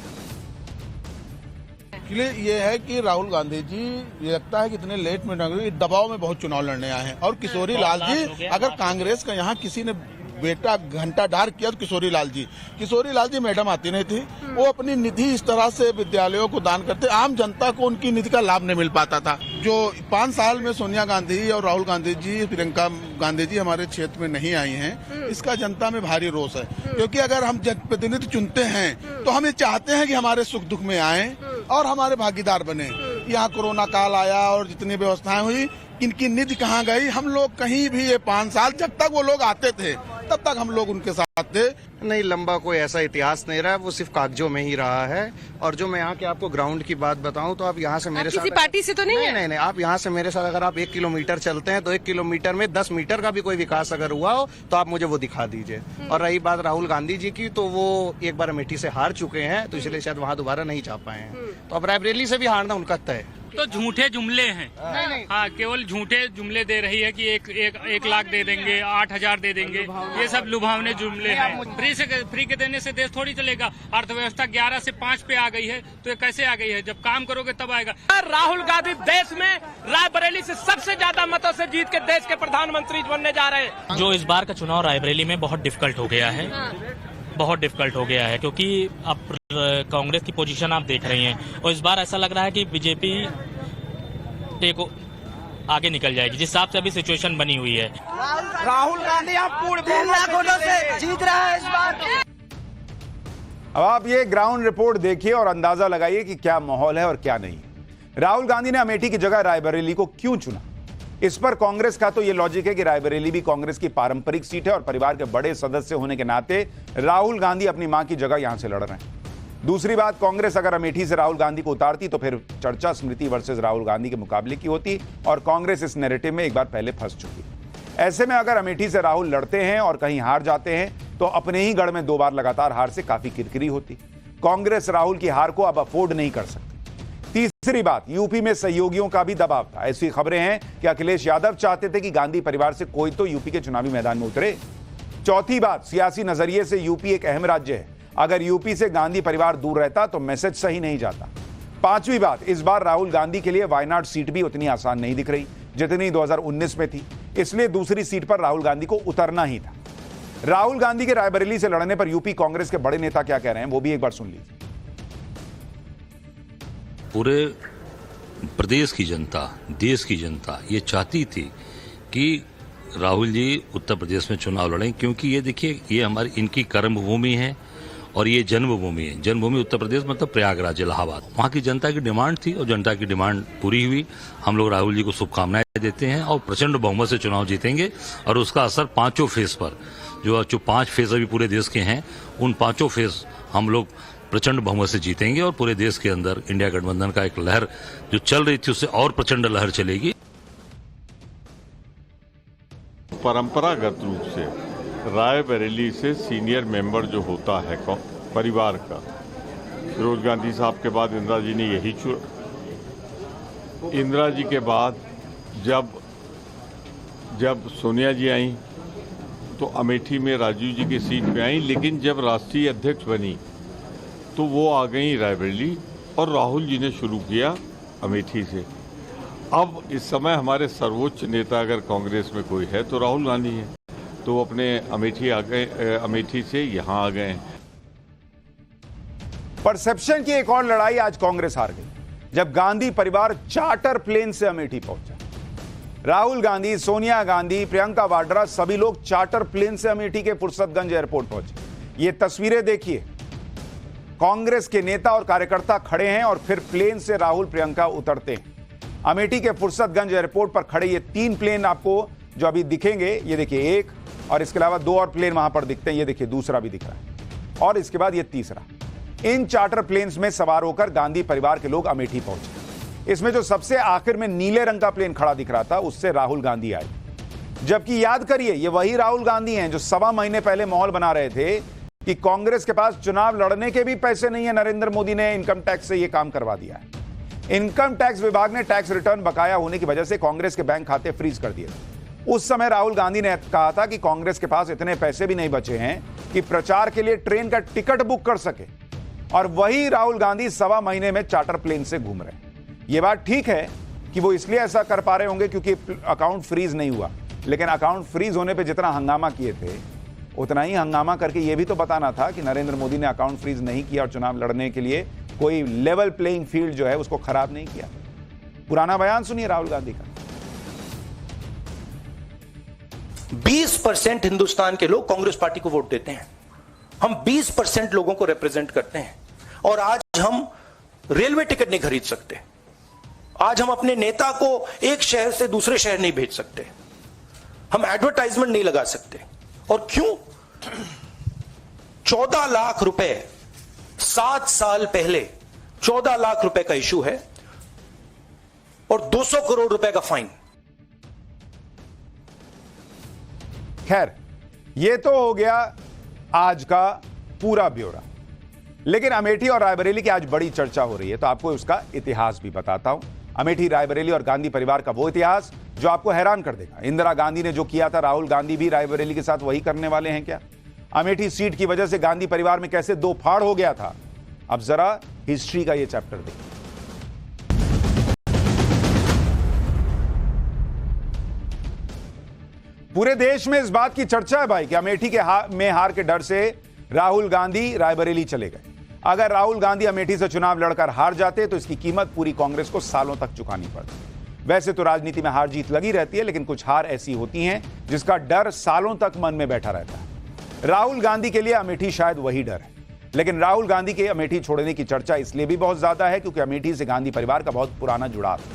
ये है कि राहुल गांधी जी ये लगता है कि इतने लेट में दबाव में बहुत चुनाव लड़ने आए हैं। और किशोरी लाल जी, अगर कांग्रेस का यहाँ किसी ने बेटा घंटा डार किया तो किशोरी लाल जी मैडम आती नहीं थी। वो अपनी निधि इस तरह से विद्यालयों को दान करते, आम जनता को उनकी निधि का लाभ नहीं मिल पाता था। जो 5 साल में सोनिया गांधी और राहुल गांधी जी, प्रियंका गांधी जी हमारे क्षेत्र में नहीं आई हैं, इसका जनता में भारी रोष है। क्योंकि अगर हम जनप्रतिनिधि चुनते हैं तो हम ये चाहते हैं कि हमारे सुख दुख में आए और हमारे भागीदार बने। यहाँ कोरोना काल आया और जितनी व्यवस्थाएं हुई, इनकी निधि कहाँ गई? हम लोग कहीं भी ये 5 साल जब तक वो लोग आते थे तब तक हम लोग उनके साथ थे। नहीं, लंबा कोई ऐसा इतिहास नहीं रहा है, वो सिर्फ कागजों में ही रहा है। और जो मैं यहाँ के आपको ग्राउंड की बात बताऊं तो आप यहाँ से मेरे साथ किसी पार्टी से तो नहीं है? नहीं, आप यहाँ से मेरे साथ अगर आप 1 किलोमीटर चलते हैं तो 1 किलोमीटर में 10 मीटर का भी कोई विकास अगर हुआ हो तो आप मुझे वो दिखा दीजिए। और रही बात राहुल गांधी जी की, तो वो एक बार अमेठी से हार चुके हैं, तो इसलिए शायद वहाँ दोबारा नहीं जा पाए हैं। तो अब रायबरेली से भी हारना उनका तय। तो झूठे जुमले हैं। नहीं। हाँ, केवल झूठे जुमले दे रही है कि एक लाख दे देंगे, 8,000 दे देंगे, ये सब लुभावने जुमले हैं। फ्री के देने से देश थोड़ी चलेगा। अर्थव्यवस्था 11 से 5 पे आ गई है, तो ये कैसे आ गई है? जब काम करोगे तब आएगा। राहुल गांधी देश में रायबरेली से सबसे ज्यादा मतों से जीत के देश के प्रधानमंत्री बनने जा रहे हैं। जो इस बार का चुनाव रायबरेली में बहुत डिफिकल्ट हो गया है, बहुत डिफिकल्ट हो गया है, क्योंकि अब कांग्रेस की पोजीशन आप देख रही हैं और इस बार ऐसा लग रहा है कि बीजेपी को आगे निकल जाएगी, जिस हिसाब से अभी सिचुएशन बनी हुई है। राहुल गांधी आप पूर्ण 3 लाख वोटों से जीत रहा है इस बार। अब आप ये ग्राउंड रिपोर्ट देखिए और अंदाजा लगाइए कि क्या माहौल है और क्या नहीं। राहुल गांधी ने अमेठी की जगह रायबरेली को क्यों चुना? इस पर कांग्रेस का तो ये लॉजिक है कि रायबरेली भी कांग्रेस की पारंपरिक सीट है और परिवार के बड़े सदस्य होने के नाते राहुल गांधी अपनी मां की जगह यहां से लड़ रहे हैं। दूसरी बात, कांग्रेस अगर अमेठी से राहुल गांधी को उतारती तो फिर चर्चा स्मृति वर्सेस राहुल गांधी के मुकाबले की होती और कांग्रेस इस नैरेटिव में एक बार पहले फंस चुकी। ऐसे में अगर अमेठी से राहुल लड़ते हैं और कहीं हार जाते हैं तो अपने ही गढ़ में 2 बार लगातार हार से काफी किरकिरी होती। कांग्रेस राहुल की हार को अब अफोर्ड नहीं कर सकती। तीसरी बात, यूपी में सहयोगियों का भी दबाव था। ऐसी खबरें हैं कि अखिलेश यादव चाहते थे कि गांधी परिवार से कोई तो यूपी के चुनावी मैदान में उतरे। चौथी बात, सियासी नजरिए से यूपी एक अहम राज्य है, अगर यूपी से गांधी परिवार दूर रहता तो मैसेज सही नहीं जाता। पांचवी बात, इस बार राहुल गांधी के लिए वायनाड सीट भी उतनी आसान नहीं दिख रही जितनी 2019 में थी, इसलिए दूसरी सीट पर राहुल गांधी को उतरना ही था। राहुल गांधी के रायबरेली से लड़ने पर यूपी कांग्रेस के बड़े नेता क्या कह रहे हैं वो भी एक बार सुन लीजिए। पूरे प्रदेश की जनता, देश की जनता ये चाहती थी कि राहुल जी उत्तर प्रदेश में चुनाव लड़ें, क्योंकि ये देखिए ये हमारी इनकी कर्मभूमि है और ये जन्मभूमि है। जन्मभूमि उत्तर प्रदेश मतलब प्रयागराज, इलाहाबाद। वहाँ की जनता की डिमांड थी और जनता की डिमांड पूरी हुई। हम लोग राहुल जी को शुभकामनाएं देते हैं और प्रचंड बहुमत से चुनाव जीतेंगे और उसका असर पांचों फेज पर, जो 5 फेज अभी पूरे देश के हैं, उन 5 फेज हम लोग प्रचंड बहुमत से जीतेंगे और पूरे देश के अंदर इंडिया गठबंधन का एक लहर जो चल रही थी उससे और प्रचंड लहर चलेगी। परंपरागत रूप से रायबरेली से सीनियर मेंबर जो होता है परिवार का, फिरोज गांधी साहब के बाद इंदिरा जी ने यही चुना। इंदिरा जी के बाद जब सोनिया जी आई तो अमेठी में राजीव जी की सीट पे आई, लेकिन जब राष्ट्रीय अध्यक्ष बनी तो वो आ गई रायबरेली और राहुल जी ने शुरू किया अमेठी से। अब इस समय हमारे सर्वोच्च नेता अगर कांग्रेस में कोई है तो राहुल गांधी है, तो वो अपने अमेठी से यहाँ आ गए। परसेप्शन की एक और लड़ाई आज कांग्रेस हार गई जब गांधी परिवार चार्टर प्लेन से अमेठी पहुंचा। राहुल गांधी, सोनिया गांधी, प्रियंका वाड्रा सभी लोग चार्टर प्लेन से अमेठी के फुर्सतगंज एयरपोर्ट पहुंचे। ये तस्वीरें देखिए, कांग्रेस के नेता और कार्यकर्ता खड़े हैं और फिर प्लेन से राहुल प्रियंका उतरते हैं। अमेठी के फुर्सतगंज एयरपोर्ट पर खड़े ये 3 प्लेन आपको जो अभी दिखेंगे, ये देखिए एक, और इसके अलावा 2 और प्लेन वहां पर दिखते हैं, ये देखिए दूसरा भी दिख रहा है, और इसके बाद ये तीसरा। इन चार्टर प्लेन्स में सवार होकर गांधी परिवार के लोग अमेठी पहुंचे। इसमें जो सबसे आखिर में नीले रंग का प्लेन खड़ा दिख रहा था उससे राहुल गांधी आए, जबकि याद करिए ये वही राहुल गांधी हैं जो 1.25 महीने पहले माहौल बना रहे थे कि कांग्रेस के पास चुनाव लड़ने के भी पैसे नहीं है, नरेंद्र मोदी ने इनकम टैक्स से यह काम करवा दिया है। इनकम टैक्स विभाग ने टैक्स रिटर्न बकाया होने की वजह से कांग्रेस के बैंक खाते फ्रीज कर दिए। उस समय राहुल गांधी ने कहा था कि कांग्रेस के पास इतने पैसे भी नहीं बचे हैं कि प्रचार के लिए ट्रेन का टिकट बुक कर सके, और वही राहुल गांधी 1.25 महीने में चार्टर प्लेन से घूम रहे हैं। यह बात ठीक है कि वो इसलिए ऐसा कर पा रहे होंगे क्योंकि अकाउंट फ्रीज नहीं हुआ, लेकिन अकाउंट फ्रीज होने पर जितना हंगामा किए थे उतना ही हंगामा करके यह भी तो बताना था कि नरेंद्र मोदी ने अकाउंट फ्रीज नहीं किया और चुनाव लड़ने के लिए कोई लेवल प्लेइंग फील्ड जो है उसको खराब नहीं किया। पुराना बयान सुनिए राहुल गांधी का। 20% हिंदुस्तान के लोग कांग्रेस पार्टी को वोट देते हैं। हम 20% लोगों को रिप्रेजेंट करते हैं और आज हम रेलवे टिकट नहीं खरीद सकते। आज हम अपने नेता को एक शहर से दूसरे शहर नहीं भेज सकते। हम एडवर्टाइजमेंट नहीं लगा सकते। और क्यों? 14 लाख रुपए 7 साल पहले 14 लाख रुपए का इशू है और 200 करोड़ रुपए का फाइन। खैर, यह तो हो गया आज का पूरा ब्यौरा, लेकिन अमेठी और रायबरेली की आज बड़ी चर्चा हो रही है, तो आपको उसका इतिहास भी बताता हूं। अमेठी, रायबरेली और गांधी परिवार का वो इतिहास जो आपको हैरान कर देगा। इंदिरा गांधी ने जो किया था, राहुल गांधी भी रायबरेली के साथ वही करने वाले हैं क्या? अमेठी सीट की वजह से गांधी परिवार में कैसे 2 फाड़ हो गया था, अब जरा हिस्ट्री का ये चैप्टर देखिए। पूरे देश में इस बात की चर्चा है भाई कि अमेठी के में हार के डर से राहुल गांधी रायबरेली चले गए। अगर राहुल गांधी अमेठी से चुनाव लड़कर हार जाते तो इसकी कीमत पूरी कांग्रेस को सालों तक चुकानी पड़ती। वैसे तो राजनीति में हार जीत लगी रहती है, लेकिन कुछ हार ऐसी होती हैं जिसका डर सालों तक मन में बैठा रहता है। राहुल गांधी के लिए अमेठी शायद वही डर है, लेकिन राहुल गांधी के अमेठी छोड़ने की चर्चा इसलिए भी बहुत ज्यादा है क्योंकि अमेठी से गांधी परिवार का बहुत पुराना जुड़ाव है।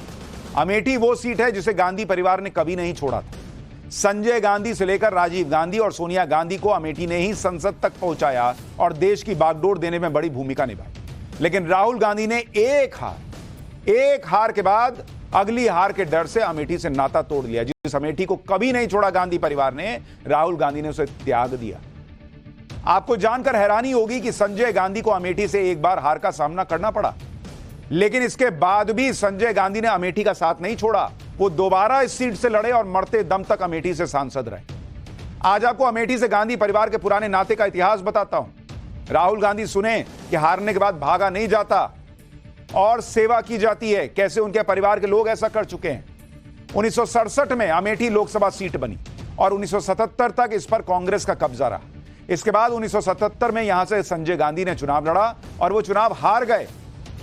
अमेठी वो सीट है जिसे गांधी परिवार ने कभी नहीं छोड़ा था। संजय गांधी से लेकर राजीव गांधी और सोनिया गांधी को अमेठी ने ही संसद तक पहुंचाया और देश की बागडोर देने में बड़ी भूमिका निभाई। लेकिन राहुल गांधी ने एक हार के बाद अगली हार के डर से अमेठी से नाता तोड़ लिया। जिस अमेठी को कभी नहीं छोड़ा गांधी परिवार ने, राहुल गांधी ने उसे त्याग दिया। आपको जानकर हैरानी होगी कि संजय गांधी को अमेठी से एक बार हार का सामना करना पड़ा, लेकिन इसके बाद भी संजय गांधी ने अमेठी का साथ नहीं छोड़ा। वो दोबारा इस सीट से लड़े और मरते दम तक अमेठी से सांसद रहे। आज आपको अमेठी से गांधी परिवार के पुराने नाते का इतिहास बताता हूं। राहुल गांधी सुने कि हारने के बाद भागा नहीं जाता और सेवा की जाती है, कैसे उनके परिवार के लोग ऐसा कर चुके हैं। 1967 में अमेठी लोकसभा सीट बनी और 1977 तक इस पर कांग्रेस का कब्जा रहा। इसके बाद 1977 में यहां से संजय गांधी ने चुनाव लड़ा और वो चुनाव हार गए,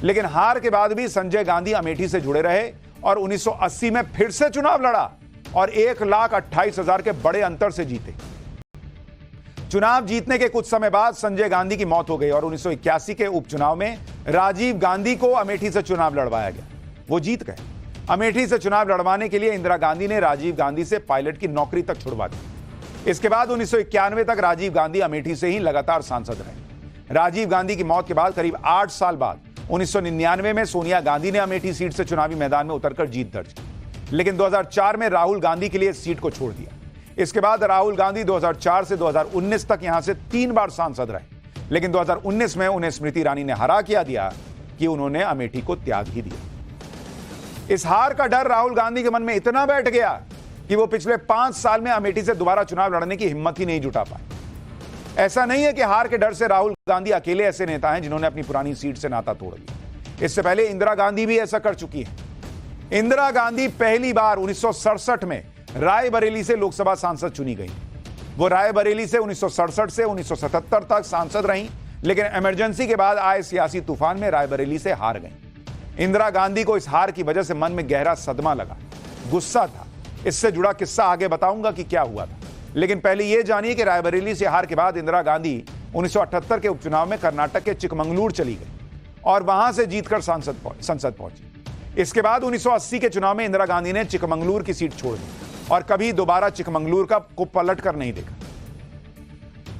लेकिन हार के बाद भी संजय गांधी अमेठी से जुड़े रहे और 1980 में फिर से चुनाव लड़ा और 1,28,000 के बड़े अंतर से जीते। चुनाव जीतने के कुछ समय बाद संजय गांधी की मौत हो गई और 1981 के उपचुनाव में राजीव गांधी को अमेठी से चुनाव लड़वाया गया। वो जीत गए। अमेठी से चुनाव लड़वाने के लिए इंदिरा गांधी ने राजीव गांधी से पायलट की नौकरी तक छुड़वा दी। इसके बाद 1991 तक राजीव गांधी अमेठी से ही लगातार सांसद रहे। राजीव गांधी की मौत के बाद करीब 8 साल बाद 1999 में सोनिया गांधी ने अमेठी सीट से चुनावी मैदान में उतरकर जीत दर्ज की, लेकिन 2004 में राहुल गांधी के लिए इस सीट को छोड़ दिया। इसके बाद राहुल गांधी 2004 से 2019 तक यहां से 3 बार सांसद रहे, लेकिन 2019 में उन्हें स्मृति ईरानी ने हरा किया दिया कि उन्होंने अमेठी को त्याग ही दिया। इस हार का डर राहुल गांधी के मन में इतना बैठ गया कि वो पिछले 5 साल में अमेठी से दोबारा चुनाव लड़ने की हिम्मत ही नहीं जुटा पाए। ऐसा नहीं है कि हार के डर से राहुल गांधी अकेले ऐसे नेता हैं जिन्होंने अपनी पुरानी सीट से नाता तोड़ दिया। इससे पहले इंदिरा गांधी भी ऐसा कर चुकी है। इंदिरा गांधी पहली बार 1967 में रायबरेली से लोकसभा सांसद चुनी गई। वो रायबरेली से 1967 से 1977 तक सांसद रहीं, लेकिन इमरजेंसी के बाद आए सियासी तूफान में रायबरेली से हार गईं। इंदिरा गांधी को इस हार की वजह से मन में गहरा सदमा लगा, गुस्सा था। इससे जुड़ा किस्सा आगे बताऊंगा कि क्या हुआ था, लेकिन पहले यह जानिए कि रायबरेली से हार के बाद इंदिरा गांधी 1978 के उपचुनाव में कर्नाटक के चिकमंगलुरु चली गई और वहां से जीतकर संसद पहुंची। इसके बाद 1980 के चुनाव में इंदिरा गांधी ने चिकमंगलुरु की सीट छोड़ दी और कभी दोबारा चिकमंगलुरु को पलट कर नहीं देखा।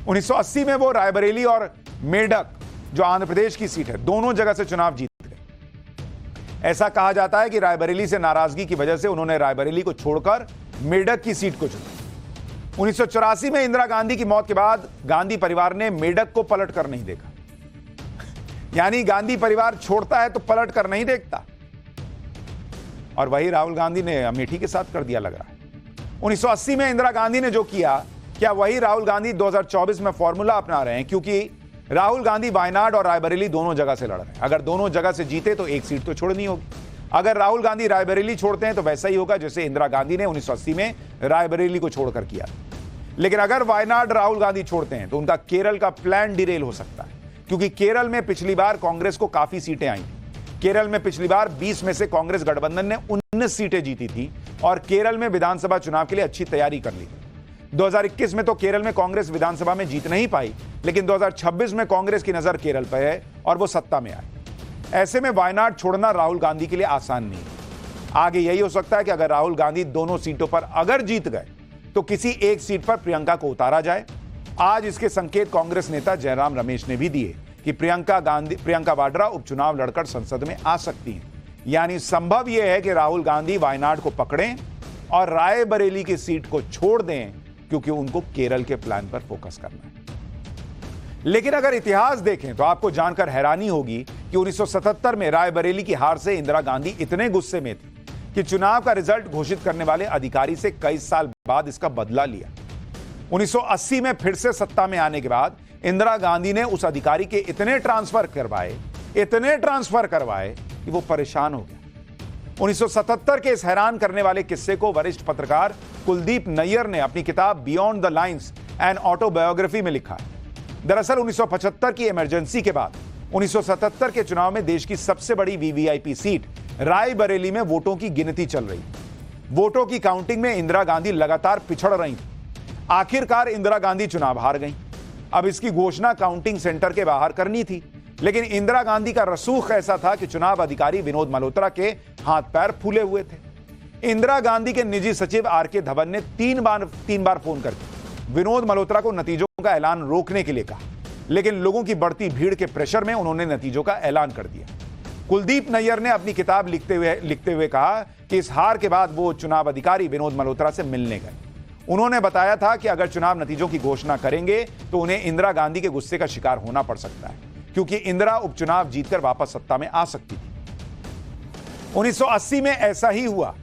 1980 में वो रायबरेली और मेडक, जो आंध्र प्रदेश की सीट है, दोनों जगह से चुनाव जीत गए। ऐसा कहा जाता है कि रायबरेली से नाराजगी की वजह से उन्होंने रायबरेली को छोड़कर मेडक की सीट को चुना। 1984 में इंदिरा गांधी की मौत के बाद गांधी परिवार ने मेडक को पलट कर नहीं देखा। यानी गांधी परिवार छोड़ता है तो पलट कर नहीं देखता। और वही राहुल गांधी ने अमेठी के साथ कर दिया लग रहा है। 1980 में इंदिरा गांधी ने जो किया, क्या वही राहुल गांधी 2024 में फॉर्मूला अपना रहे हैं? क्योंकि राहुल गांधी वायनाड और रायबरेली दोनों जगह से लड़ रहे हैं। अगर दोनों जगह से जीते तो एक सीट तो छोड़नी होगी। अगर राहुल गांधी रायबरेली छोड़ते हैं तो वैसा ही होगा जैसे इंदिरा गांधी ने 1980 में रायबरेली को छोड़कर किया। लेकिन अगर वायनाड राहुल गांधी छोड़ते हैं तो उनका केरल का प्लान डिरेल हो सकता है, क्योंकि केरल में पिछली बार कांग्रेस को काफी सीटें आई। केरल में पिछली बार 20 में से कांग्रेस गठबंधन ने 19 सीटें जीती थी और केरल में विधानसभा चुनाव के लिए अच्छी तैयारी कर ली। 2021 में तो केरल में कांग्रेस विधानसभा में जीत नहीं पाई, लेकिन 2026 में कांग्रेस की नजर केरल पर है और वो सत्ता में आए। ऐसे में वायनाड छोड़ना राहुल गांधी के लिए आसान नहीं है। आगे यही हो सकता है कि अगर राहुल गांधी दोनों सीटों पर अगर जीत गए तो किसी एक सीट पर प्रियंका को उतारा जाए। आज इसके संकेत कांग्रेस नेता जयराम रमेश ने भी दिए कि प्रियंका वाड्रा उपचुनाव लड़कर संसद में आ सकती हैं। यानी संभव यह है कि राहुल गांधी वायनाड को पकड़ें और रायबरेली की सीट को छोड़ दें, क्योंकि उनको केरल के प्लान पर फोकस करना है। लेकिन अगर इतिहास देखें तो आपको जानकर हैरानी होगी कि 1977 में रायबरेली की हार से इंदिरा गांधी इतने गुस्से में थी कि चुनाव का रिजल्ट घोषित करने वाले अधिकारी से कई साल बाद इसका बदला लिया। 1980 में फिर से सत्ता में आने के बाद इंदिरा गांधी ने उस अधिकारी के इतने ट्रांसफर करवाए कि वो परेशान हो गया। 1977 के इस हैरान करने वाले किस्से को वरिष्ठ पत्रकार कुलदीप नैयर ने अपनी किताब beyond the lines an autobiography में लिखा है। दरअसल 1975 की इमरजेंसी के बाद 1977 के चुनाव में देश की सबसे बड़ी वीवीआईपी सीट रायबरेली में वोटों की गिनती चल रही। वोटों की काउंटिंग में इंदिरा गांधी लगातार पिछड़ रही थी। आखिरकार इंदिरा गांधी चुनाव हार गई। अब इसकी घोषणा काउंटिंग सेंटर के बाहर करनी थी, लेकिन इंदिरा गांधी का रसूख ऐसा था कि चुनाव अधिकारी विनोद मल्होत्रा के हाथ पैर फूले हुए थे। इंदिरा गांधी के निजी सचिव आर.के. धवन ने तीन बार फोन करके विनोद मल्होत्रा को नतीजों का ऐलान रोकने के लिए कहा, लेकिन लोगों की बढ़ती भीड़ के प्रेशर में उन्होंने नतीजों का ऐलान कर दिया। कुलदीप नैयर ने अपनी किताब लिखते हुए कहा कि इस हार के बाद वो चुनाव अधिकारी विनोद मल्होत्रा से मिलने गए। उन्होंने बताया था कि अगर चुनाव नतीजों की घोषणा करेंगे तो उन्हें इंदिरा गांधी के गुस्से का शिकार होना पड़ सकता है, क्योंकि इंदिरा उपचुनाव जीतकर वापस सत्ता में आ सकती थी। 1980 में ऐसा ही हुआ।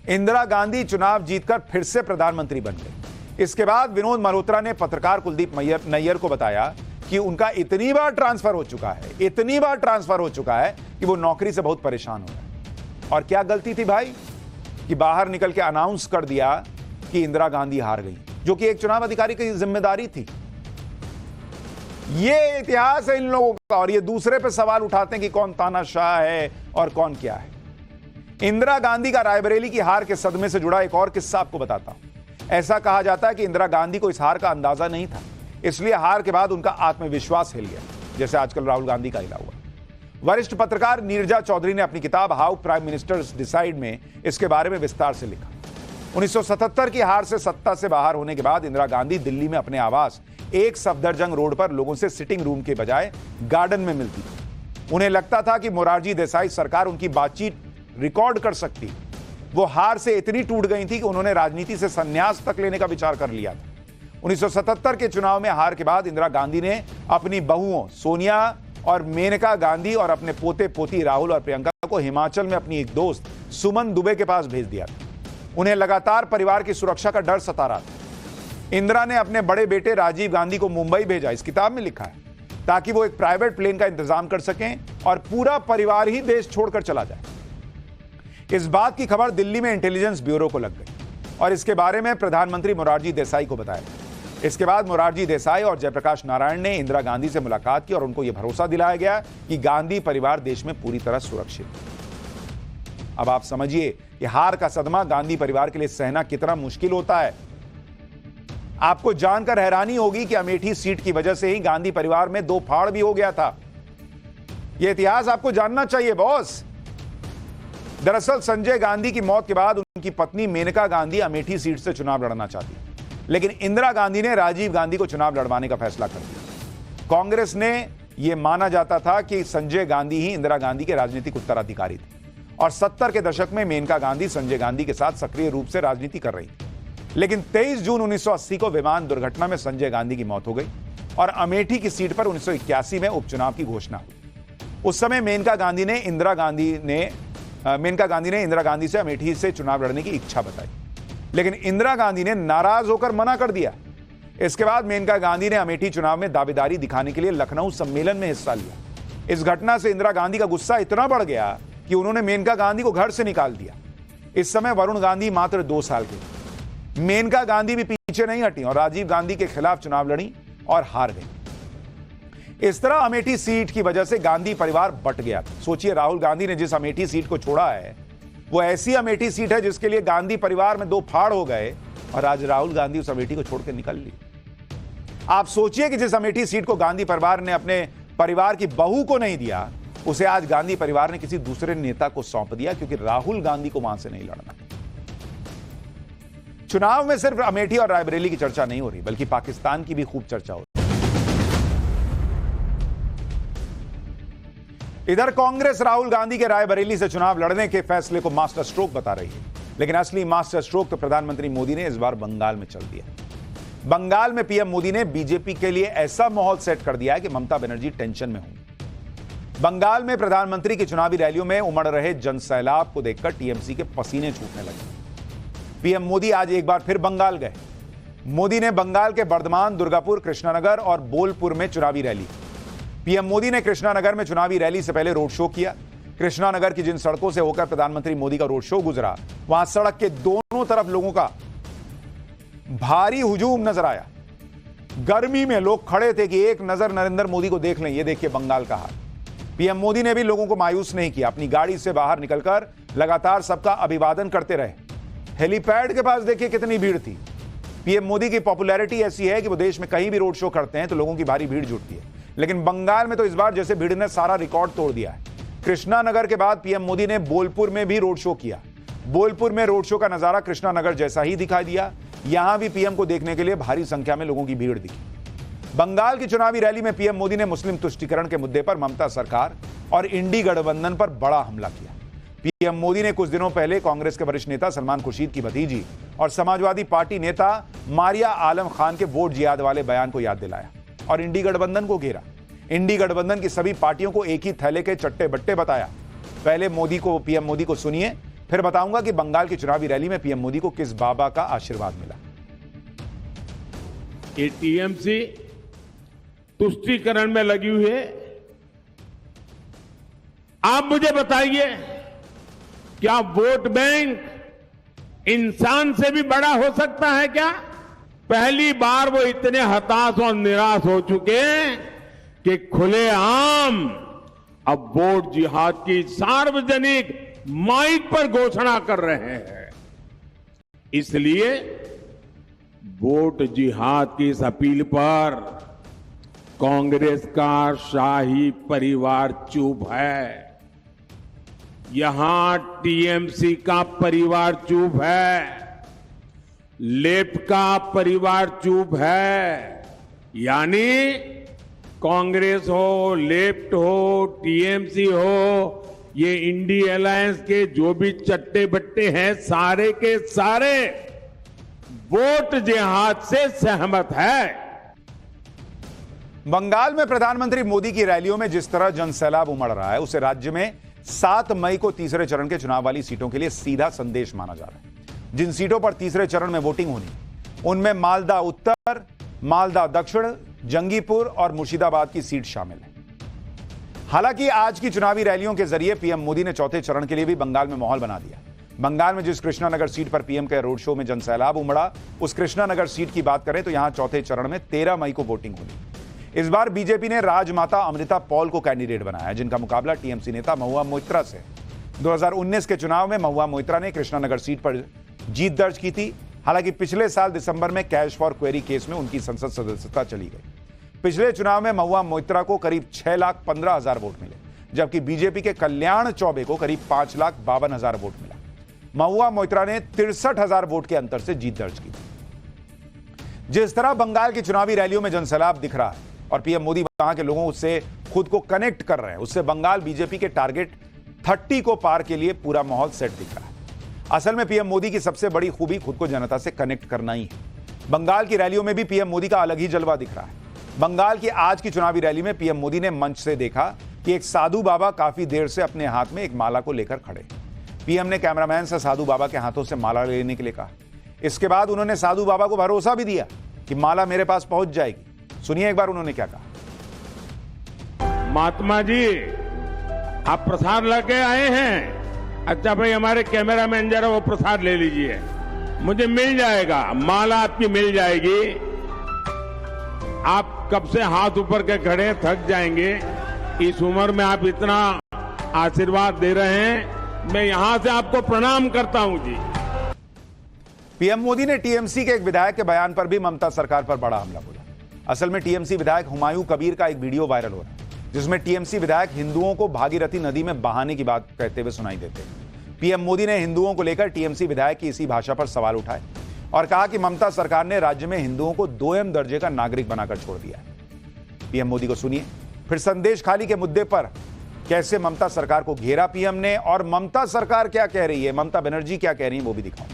इंदिरा गांधी चुनाव जीतकर फिर से प्रधानमंत्री बन गए। इसके बाद विनोद मल्होत्रा ने पत्रकार कुलदीप नैयर को बताया कि उनका इतनी बार ट्रांसफर हो चुका है कि वो नौकरी से बहुत परेशान हो गए। और क्या गलती थी भाई कि बाहर निकल के अनाउंस कर दिया कि इंदिरा गांधी हार गई, जो कि एक चुनाव अधिकारी की जिम्मेदारी थी। ये इतिहास है इन लोगों का, और ये दूसरे पे सवाल उठाते हैं कि कौन तानाशाह है और कौन क्या है। इंदिरा गांधी का रायबरेली की हार के सदमे से जुड़ा एक और किस्सा आपको बताता हूं। ऐसा कहा जाता है कि इंदिरा गांधी को इस हार का अंदाजा नहीं था। इसलिए हार के बाद उनका आत्मविश्वास हिल गया, जैसे आजकल राहुल गांधी का हिला हुआ। वरिष्ठ पत्रकार नीरजा चौधरी ने अपनी किताब हाउ प्राइम मिनिस्टर्स डिसाइड में इसके बारे में विस्तार से लिखा। 1977 की हार से सत्ता से बाहर होने के बाद इंदिरा गांधी दिल्ली में अपने आवास एक सफदरजंग रोड पर लोगों से सिटिंग रूम के बजाय गार्डन में मिलती थी। उन्हें लगता था कि मोरारजी देसाई सरकार उनकी बातचीत रिकॉर्ड कर सकती। वो हार से इतनी टूट गई थी कि उन्होंने राजनीति से संन्यास तक लेने का विचार कर लिया था। 1977 के चुनाव में हार के बाद इंदिरा गांधी ने अपनी बहुओं सोनिया और मेनका गांधी और अपने पोते पोती राहुल और प्रियंका को हिमाचल में अपनी एक दोस्त सुमन दुबे के पास भेज दिया था। उन्हें लगातार परिवार की सुरक्षा का डर सता रहा था। इंदिरा ने अपने बड़े बेटे राजीव गांधी को मुंबई भेजा, इस किताब में लिखा है, ताकि वो एक प्राइवेट प्लेन का इंतजाम कर सकें और पूरा परिवार ही देश छोड़कर चला जाए। इस बात की खबर दिल्ली में इंटेलिजेंस ब्यूरो को लग गई और इसके बारे में प्रधानमंत्री मोरारजी देसाई को बताया। इसके बाद मोरारजी देसाई और जयप्रकाश नारायण ने इंदिरा गांधी से मुलाकात की और उनको यह भरोसा दिलाया गया कि गांधी परिवार देश में पूरी तरह सुरक्षित है। अब आप समझिए कि हार का सदमा गांधी परिवार के लिए सहना कितना मुश्किल होता है। आपको जानकर हैरानी होगी कि अमेठी सीट की वजह से ही गांधी परिवार में दो फाड़ भी हो गया था। यह इतिहास आपको जानना चाहिए बॉस। दरअसल संजय गांधी की मौत के बाद उनकी पत्नी मेनका गांधी अमेठी सीट से चुनाव लड़ना चाहती, लेकिन इंदिरा गांधी ने राजीव गांधी को चुनाव लड़वाने का फैसला कर दिया। कांग्रेस ने यह माना जाता था कि संजय गांधी ही इंदिरा गांधी के राजनीतिक उत्तराधिकारी थे और 70 के दशक में मेनका गांधी संजय गांधी के साथ सक्रिय रूप से राजनीति कर रही थी। लेकिन 23 जून 1980 को विमान दुर्घटना में संजय गांधी की मौत हो गई और अमेठी की सीट पर 1981 में उपचुनाव की घोषणा हुई। उस समय मेनका गांधी ने इंदिरा गांधी से अमेठी से चुनाव लड़ने की इच्छा बताई, लेकिन इंदिरा गांधी ने नाराज होकर मना कर दिया। इसके बाद मेनका गांधी ने अमेठी चुनाव में दावेदारी दिखाने के लिए लखनऊ सम्मेलन में हिस्सा लिया। इस घटना से इंदिरा गांधी का गुस्सा इतना बढ़ गया कि उन्होंने मेनका गांधी को घर से निकाल दिया। इस समय वरुण गांधी मात्र 2 साल के थे। मेनका गांधी भी पीछे नहीं हटी और राजीव गांधी के खिलाफ चुनाव लड़ी और हार गई। इस तरह अमेठी सीट की वजह से गांधी परिवार बट गया। सोचिए, राहुल गांधी ने जिस अमेठी सीट को छोड़ा है वो ऐसी अमेठी सीट है जिसके लिए गांधी परिवार में 2 फाड़ हो गए और आज राहुल गांधी उस अमेठी को छोड़कर निकल ली। आप सोचिए कि जिस अमेठी सीट को गांधी परिवार ने अपने परिवार की बहू को नहीं दिया, उसे आज गांधी परिवार ने किसी दूसरे नेता को सौंप दिया, क्योंकि राहुल गांधी को वहां से नहीं लड़ना। चुनाव में सिर्फ अमेठी और रायबरेली की चर्चा नहीं हो रही, बल्कि पाकिस्तान की भी खूब चर्चा हो रही। इधर कांग्रेस राहुल गांधी के रायबरेली से चुनाव लड़ने के फैसले को मास्टर स्ट्रोक बता रही है, लेकिन असली मास्टर स्ट्रोक तो प्रधानमंत्री मोदी ने इस बार बंगाल में चल दिया। बंगाल में पीएम मोदी ने बीजेपी के लिए ऐसा माहौल सेट कर दिया है कि ममता बनर्जी टेंशन में होंगी। बंगाल में प्रधानमंत्री की चुनावी रैलियों में उमड़ रहे जनसैलाब को देखकर टीएमसी के पसीने छूटने लगे। पीएम मोदी आज एक बार फिर बंगाल गए। मोदी ने बंगाल के बर्धमान, दुर्गापुर, कृष्णानगर और बोलपुर में चुनावी रैली। पीएम मोदी ने कृष्णानगर में चुनावी रैली से पहले रोड शो किया। कृष्णानगर की जिन सड़कों से होकर प्रधानमंत्री मोदी का रोड शो गुजरा, वहां सड़क के दोनों तरफ लोगों का भारी हुजूम नजर आया। गर्मी में लोग खड़े थे कि एक नजर नरेंद्र मोदी को देख लें। ये देखिए बंगाल का हाल। पीएम मोदी ने भी लोगों को मायूस नहीं किया। अपनी गाड़ी से बाहर निकलकर लगातार सबका अभिवादन करते रहे। हेलीपैड के पास देखिए कितनी भीड़ थी। पीएम मोदी की पॉपुलैरिटी ऐसी है कि वो देश में कहीं भी रोड शो करते हैं तो लोगों की भारी भीड़ जुटती है, लेकिन बंगाल में तो इस बार जैसे भीड़ ने सारा रिकॉर्ड तोड़ दिया है। कृष्णानगर के बाद पीएम मोदी ने बोलपुर में भी रोड शो किया। बोलपुर में रोड शो का नजारा कृष्णानगर जैसा ही दिखाई दिया। यहां भी पीएम को देखने के लिए भारी संख्या में लोगों की भीड़ दिखी। बंगाल की चुनावी रैली में पीएम मोदी ने मुस्लिम तुष्टीकरण के मुद्दे पर ममता सरकार और इंडी गठबंधन पर बड़ा हमला किया। पीएम मोदी ने कुछ दिनों पहले कांग्रेस के वरिष्ठ नेता सलमान खुर्शीद की भतीजी और समाजवादी पार्टी नेता मारिया आलम खान के वोट जिहाद वाले बयान को याद दिलाया और इंडी गठबंधन को घेरा। इंडी गठबंधन की सभी पार्टियों को एक ही थैले के चट्टे बट्टे बताया। पहले पीएम मोदी को सुनिए, फिर बताऊंगा कि बंगाल की चुनावी रैली में पीएम मोदी को किस बाबा का आशीर्वाद मिला। ये टीएमसी तुष्टीकरण में लगी हुई है। आप मुझे बताइए, क्या वोट बैंक इंसान से भी बड़ा हो सकता है क्या? पहली बार वो इतने हताश और निराश हो चुके हैं कि खुलेआम अब वोट जिहाद की सार्वजनिक माइक पर घोषणा कर रहे हैं। इसलिए वोट जिहाद की इस अपील पर कांग्रेस का शाही परिवार चुप है, यहां टीएमसी का परिवार चुप है, लेफ्ट का परिवार चुप है। यानी कांग्रेस हो, लेफ्ट हो, टीएमसी हो, ये इंडी अलायंस के जो भी चट्टे बट्टे हैं, सारे के सारे वोट जिहाद से सहमत है। बंगाल में प्रधानमंत्री मोदी की रैलियों में जिस तरह जनसैलाब उमड़ रहा है, उसे राज्य में 7 मई को तीसरे चरण के चुनाव वाली सीटों के लिए सीधा संदेश माना जा रहा है। जिन सीटों पर तीसरे चरण में वोटिंग होनी, उनमें मालदा उत्तर, मालदा दक्षिण, जंगीपुर और मुर्शिदाबाद की सीट शामिल है। हालांकि आज की चुनावी रैलियों के जरिए पीएम मोदी ने चौथे चरण के लिए भी बंगाल में माहौल बना दिया। बंगाल में जिस कृष्णानगर सीट पर पीएम के रोड शो में जनसैलाब उमड़ा, उस कृष्णानगर सीट की बात करें तो यहां चौथे चरण में 13 मई को वोटिंग होगी। इस बार बीजेपी ने राजमाता अमृता पॉल को कैंडिडेट बनाया, जिनका मुकाबला टीएमसी नेता महुआ मोइत्रा से। 2019 के चुनाव में महुआ मोइत्रा ने कृष्णानगर सीट पर जीत दर्ज की थी। हालांकि पिछले साल दिसंबर में कैश फॉर क्वेरी केस में उनकी संसद सदस्यता चली गई। पिछले चुनाव में महुआ मोइत्रा को करीब 6,15,000 वोट मिले, जबकि बीजेपी के कल्याण चौबे को करीब 5,52,000 वोट मिला। महुआ मोइत्रा ने 63,000 वोट के अंतर से जीत दर्ज की। जिस तरह बंगाल की चुनावी रैलियों में जनसैलाब दिख रहा है और पीएम मोदी वहां के लोगों से खुद को कनेक्ट कर रहे हैं, उससे बंगाल बीजेपी के टारगेट 30 को पार के लिए पूरा माहौल सेट दिख रहा है। असल में पीएम मोदी की सबसे बड़ी खूबी खुद को जनता से कनेक्ट करना ही है। बंगाल की रैलियों में भी पीएम मोदी का अलग ही जलवा दिख रहा है। बंगाल की आज की चुनावी रैली में पीएम मोदी ने मंच से देखा कि एक साधु बाबा काफी देर से अपने हाथ में एक माला को लेकर खड़े। पीएम ने कैमरामैन से साधु बाबा के हाथों से माला लेने के लिए कहा। इसके बाद उन्होंने साधु बाबा को भरोसा भी दिया कि माला मेरे पास पहुंच जाएगी। सुनिए एक बार उन्होंने क्या कहा। महात्मा जी, आप प्रसाद लेके आए हैं? अच्छा भाई, हमारे कैमरामैन जरा वो प्रसाद ले लीजिए, मुझे मिल जाएगा, माला आपकी मिल जाएगी। आप कब से हाथ ऊपर के खड़े, थक जाएंगे। इस उम्र में आप इतना आशीर्वाद दे रहे हैं, मैं यहां से आपको प्रणाम करता हूं जी। पीएम मोदी ने टीएमसी के एक विधायक के बयान पर भी ममता सरकार पर बड़ा हमला बोला। असल में टीएमसी विधायक हुमायूं कबीर का एक वीडियो वायरल हो रहा है, जिसमें टीएमसी विधायक हिंदुओं को भागीरथी नदी में बहाने की बात कहते हुए सुनाई देते हैं। पीएम मोदी ने हिंदुओं को लेकर टीएमसी विधायक की इसी भाषा पर सवाल उठाए और कहा कि ममता सरकार ने राज्य में हिंदुओं को 2M दर्जे का नागरिक बनाकर छोड़ दिया है। पीएम मोदी को सुनिए, फिर संदेश खाली के मुद्दे पर कैसे ममता सरकार को घेरा पीएम ने, और ममता सरकार क्या कह रही है, ममता बनर्जी क्या कह रही है, वो भी दिखाओ।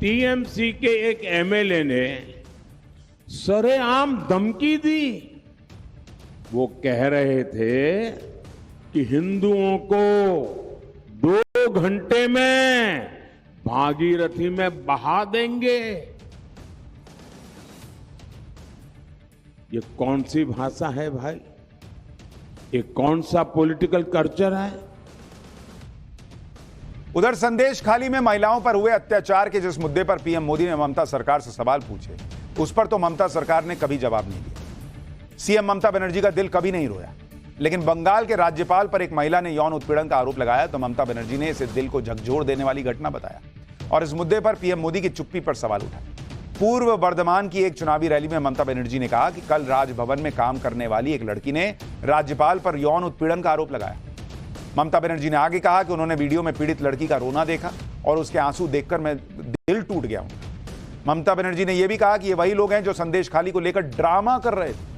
टीएमसी के एक एमएलए ने सरेआम धमकी दी। वो कह रहे थे कि हिंदुओं को 2 घंटे में भागीरथी में बहा देंगे। ये कौन सी भाषा है भाई? ये कौन सा पॉलिटिकल कल्चर है? उधर संदेश खाली में महिलाओं पर हुए अत्याचार के जिस मुद्दे पर पीएम मोदी ने ममता सरकार से सवाल पूछे, उस पर तो ममता सरकार ने कभी जवाब नहीं दिया। सीएम ममता बनर्जी का दिल कभी नहीं रोया, लेकिन बंगाल के राज्यपाल पर एक महिला ने यौन उत्पीड़न का आरोप लगाया तो ममता बनर्जी ने इसे दिल को झकझोर देने वाली घटना बताया और इस मुद्दे पर पीएम मोदी की चुप्पी पर सवाल उठाए। पूर्व बर्धमान की एक चुनावी रैली में ममता बनर्जी ने कहा कि कल राजभवन में काम करने वाली एक लड़की ने राज्यपाल पर यौन उत्पीड़न का आरोप लगाया। ममता बनर्जी ने आगे कहा कि उन्होंने वीडियो में पीड़ित लड़की का रोना देखा और उसके आंसू देखकर मैं दिल टूट गया हूं। ममता बनर्जी ने यह भी कहा कि ये वही लोग हैं जो संदेश खाली को लेकर ड्रामा कर रहे थे।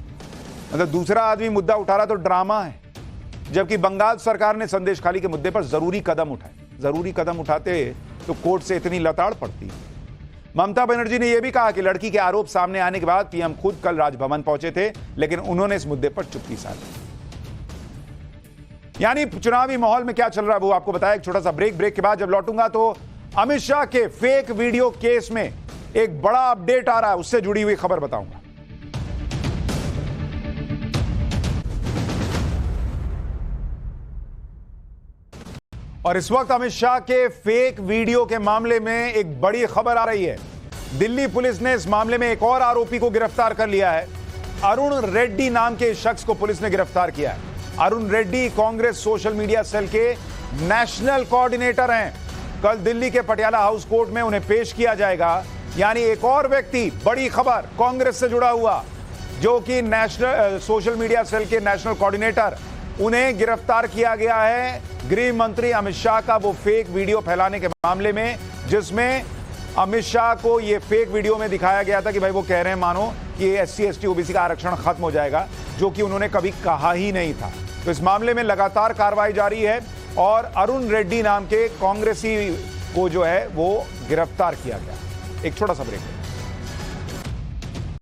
मतलब दूसरा आदमी मुद्दा उठा रहा तो ड्रामा है, जबकि बंगाल सरकार ने संदेश खाली के मुद्दे पर जरूरी कदम उठाए। जरूरी कदम उठाते तो कोर्ट से इतनी लताड़ पड़ती। ममता बनर्जी ने यह भी कहा कि लड़की के आरोप सामने आने के बाद पीएम खुद कल राजभवन पहुंचे थे, लेकिन उन्होंने इस मुद्दे पर चुप्पी साधी। यानी चुनावी माहौल में क्या चल रहा है वो आपको बताया। एक छोटा सा ब्रेक के बाद जब लौटूंगा तो अमित शाह के फेक वीडियो केस में एक बड़ा अपडेट आ रहा है, उससे जुड़ी हुई खबर बताऊंगा। और इस वक्त अमित शाह के फेक वीडियो के मामले में एक बड़ी खबर आ रही है। दिल्ली पुलिस ने इस मामले में एक और आरोपी को गिरफ्तार कर लिया है। अरुण रेड्डी नाम के शख्स को पुलिस ने गिरफ्तार किया है। Arun Reddy Congress social media cell के नेशनल कोऑर्डिनेटर हैं। कल दिल्ली के पटियाला हाउस कोर्ट में उन्हें पेश किया जाएगा। यानी एक और व्यक्ति, बड़ी खबर, कांग्रेस से जुड़ा हुआ जो कि नेशनल सोशल मीडिया सेल के नेशनल कोऑर्डिनेटर, उन्हें गिरफ्तार किया गया है गृह मंत्री अमित शाह का वो फेक वीडियो फैलाने के मामले में, जिसमें अमित शाह को ये फेक वीडियो में दिखाया गया था कि भाई वो कह रहे हैं मानो कि SC ST OBC का आरक्षण खत्म हो जाएगा, जो कि उन्होंने कभी कहा ही नहीं था। तो इस मामले में लगातार कार्रवाई जारी है और अरुण रेड्डी नाम के कांग्रेसी को जो है वो गिरफ्तार किया गया। एक छोटा सा ब्रेक है।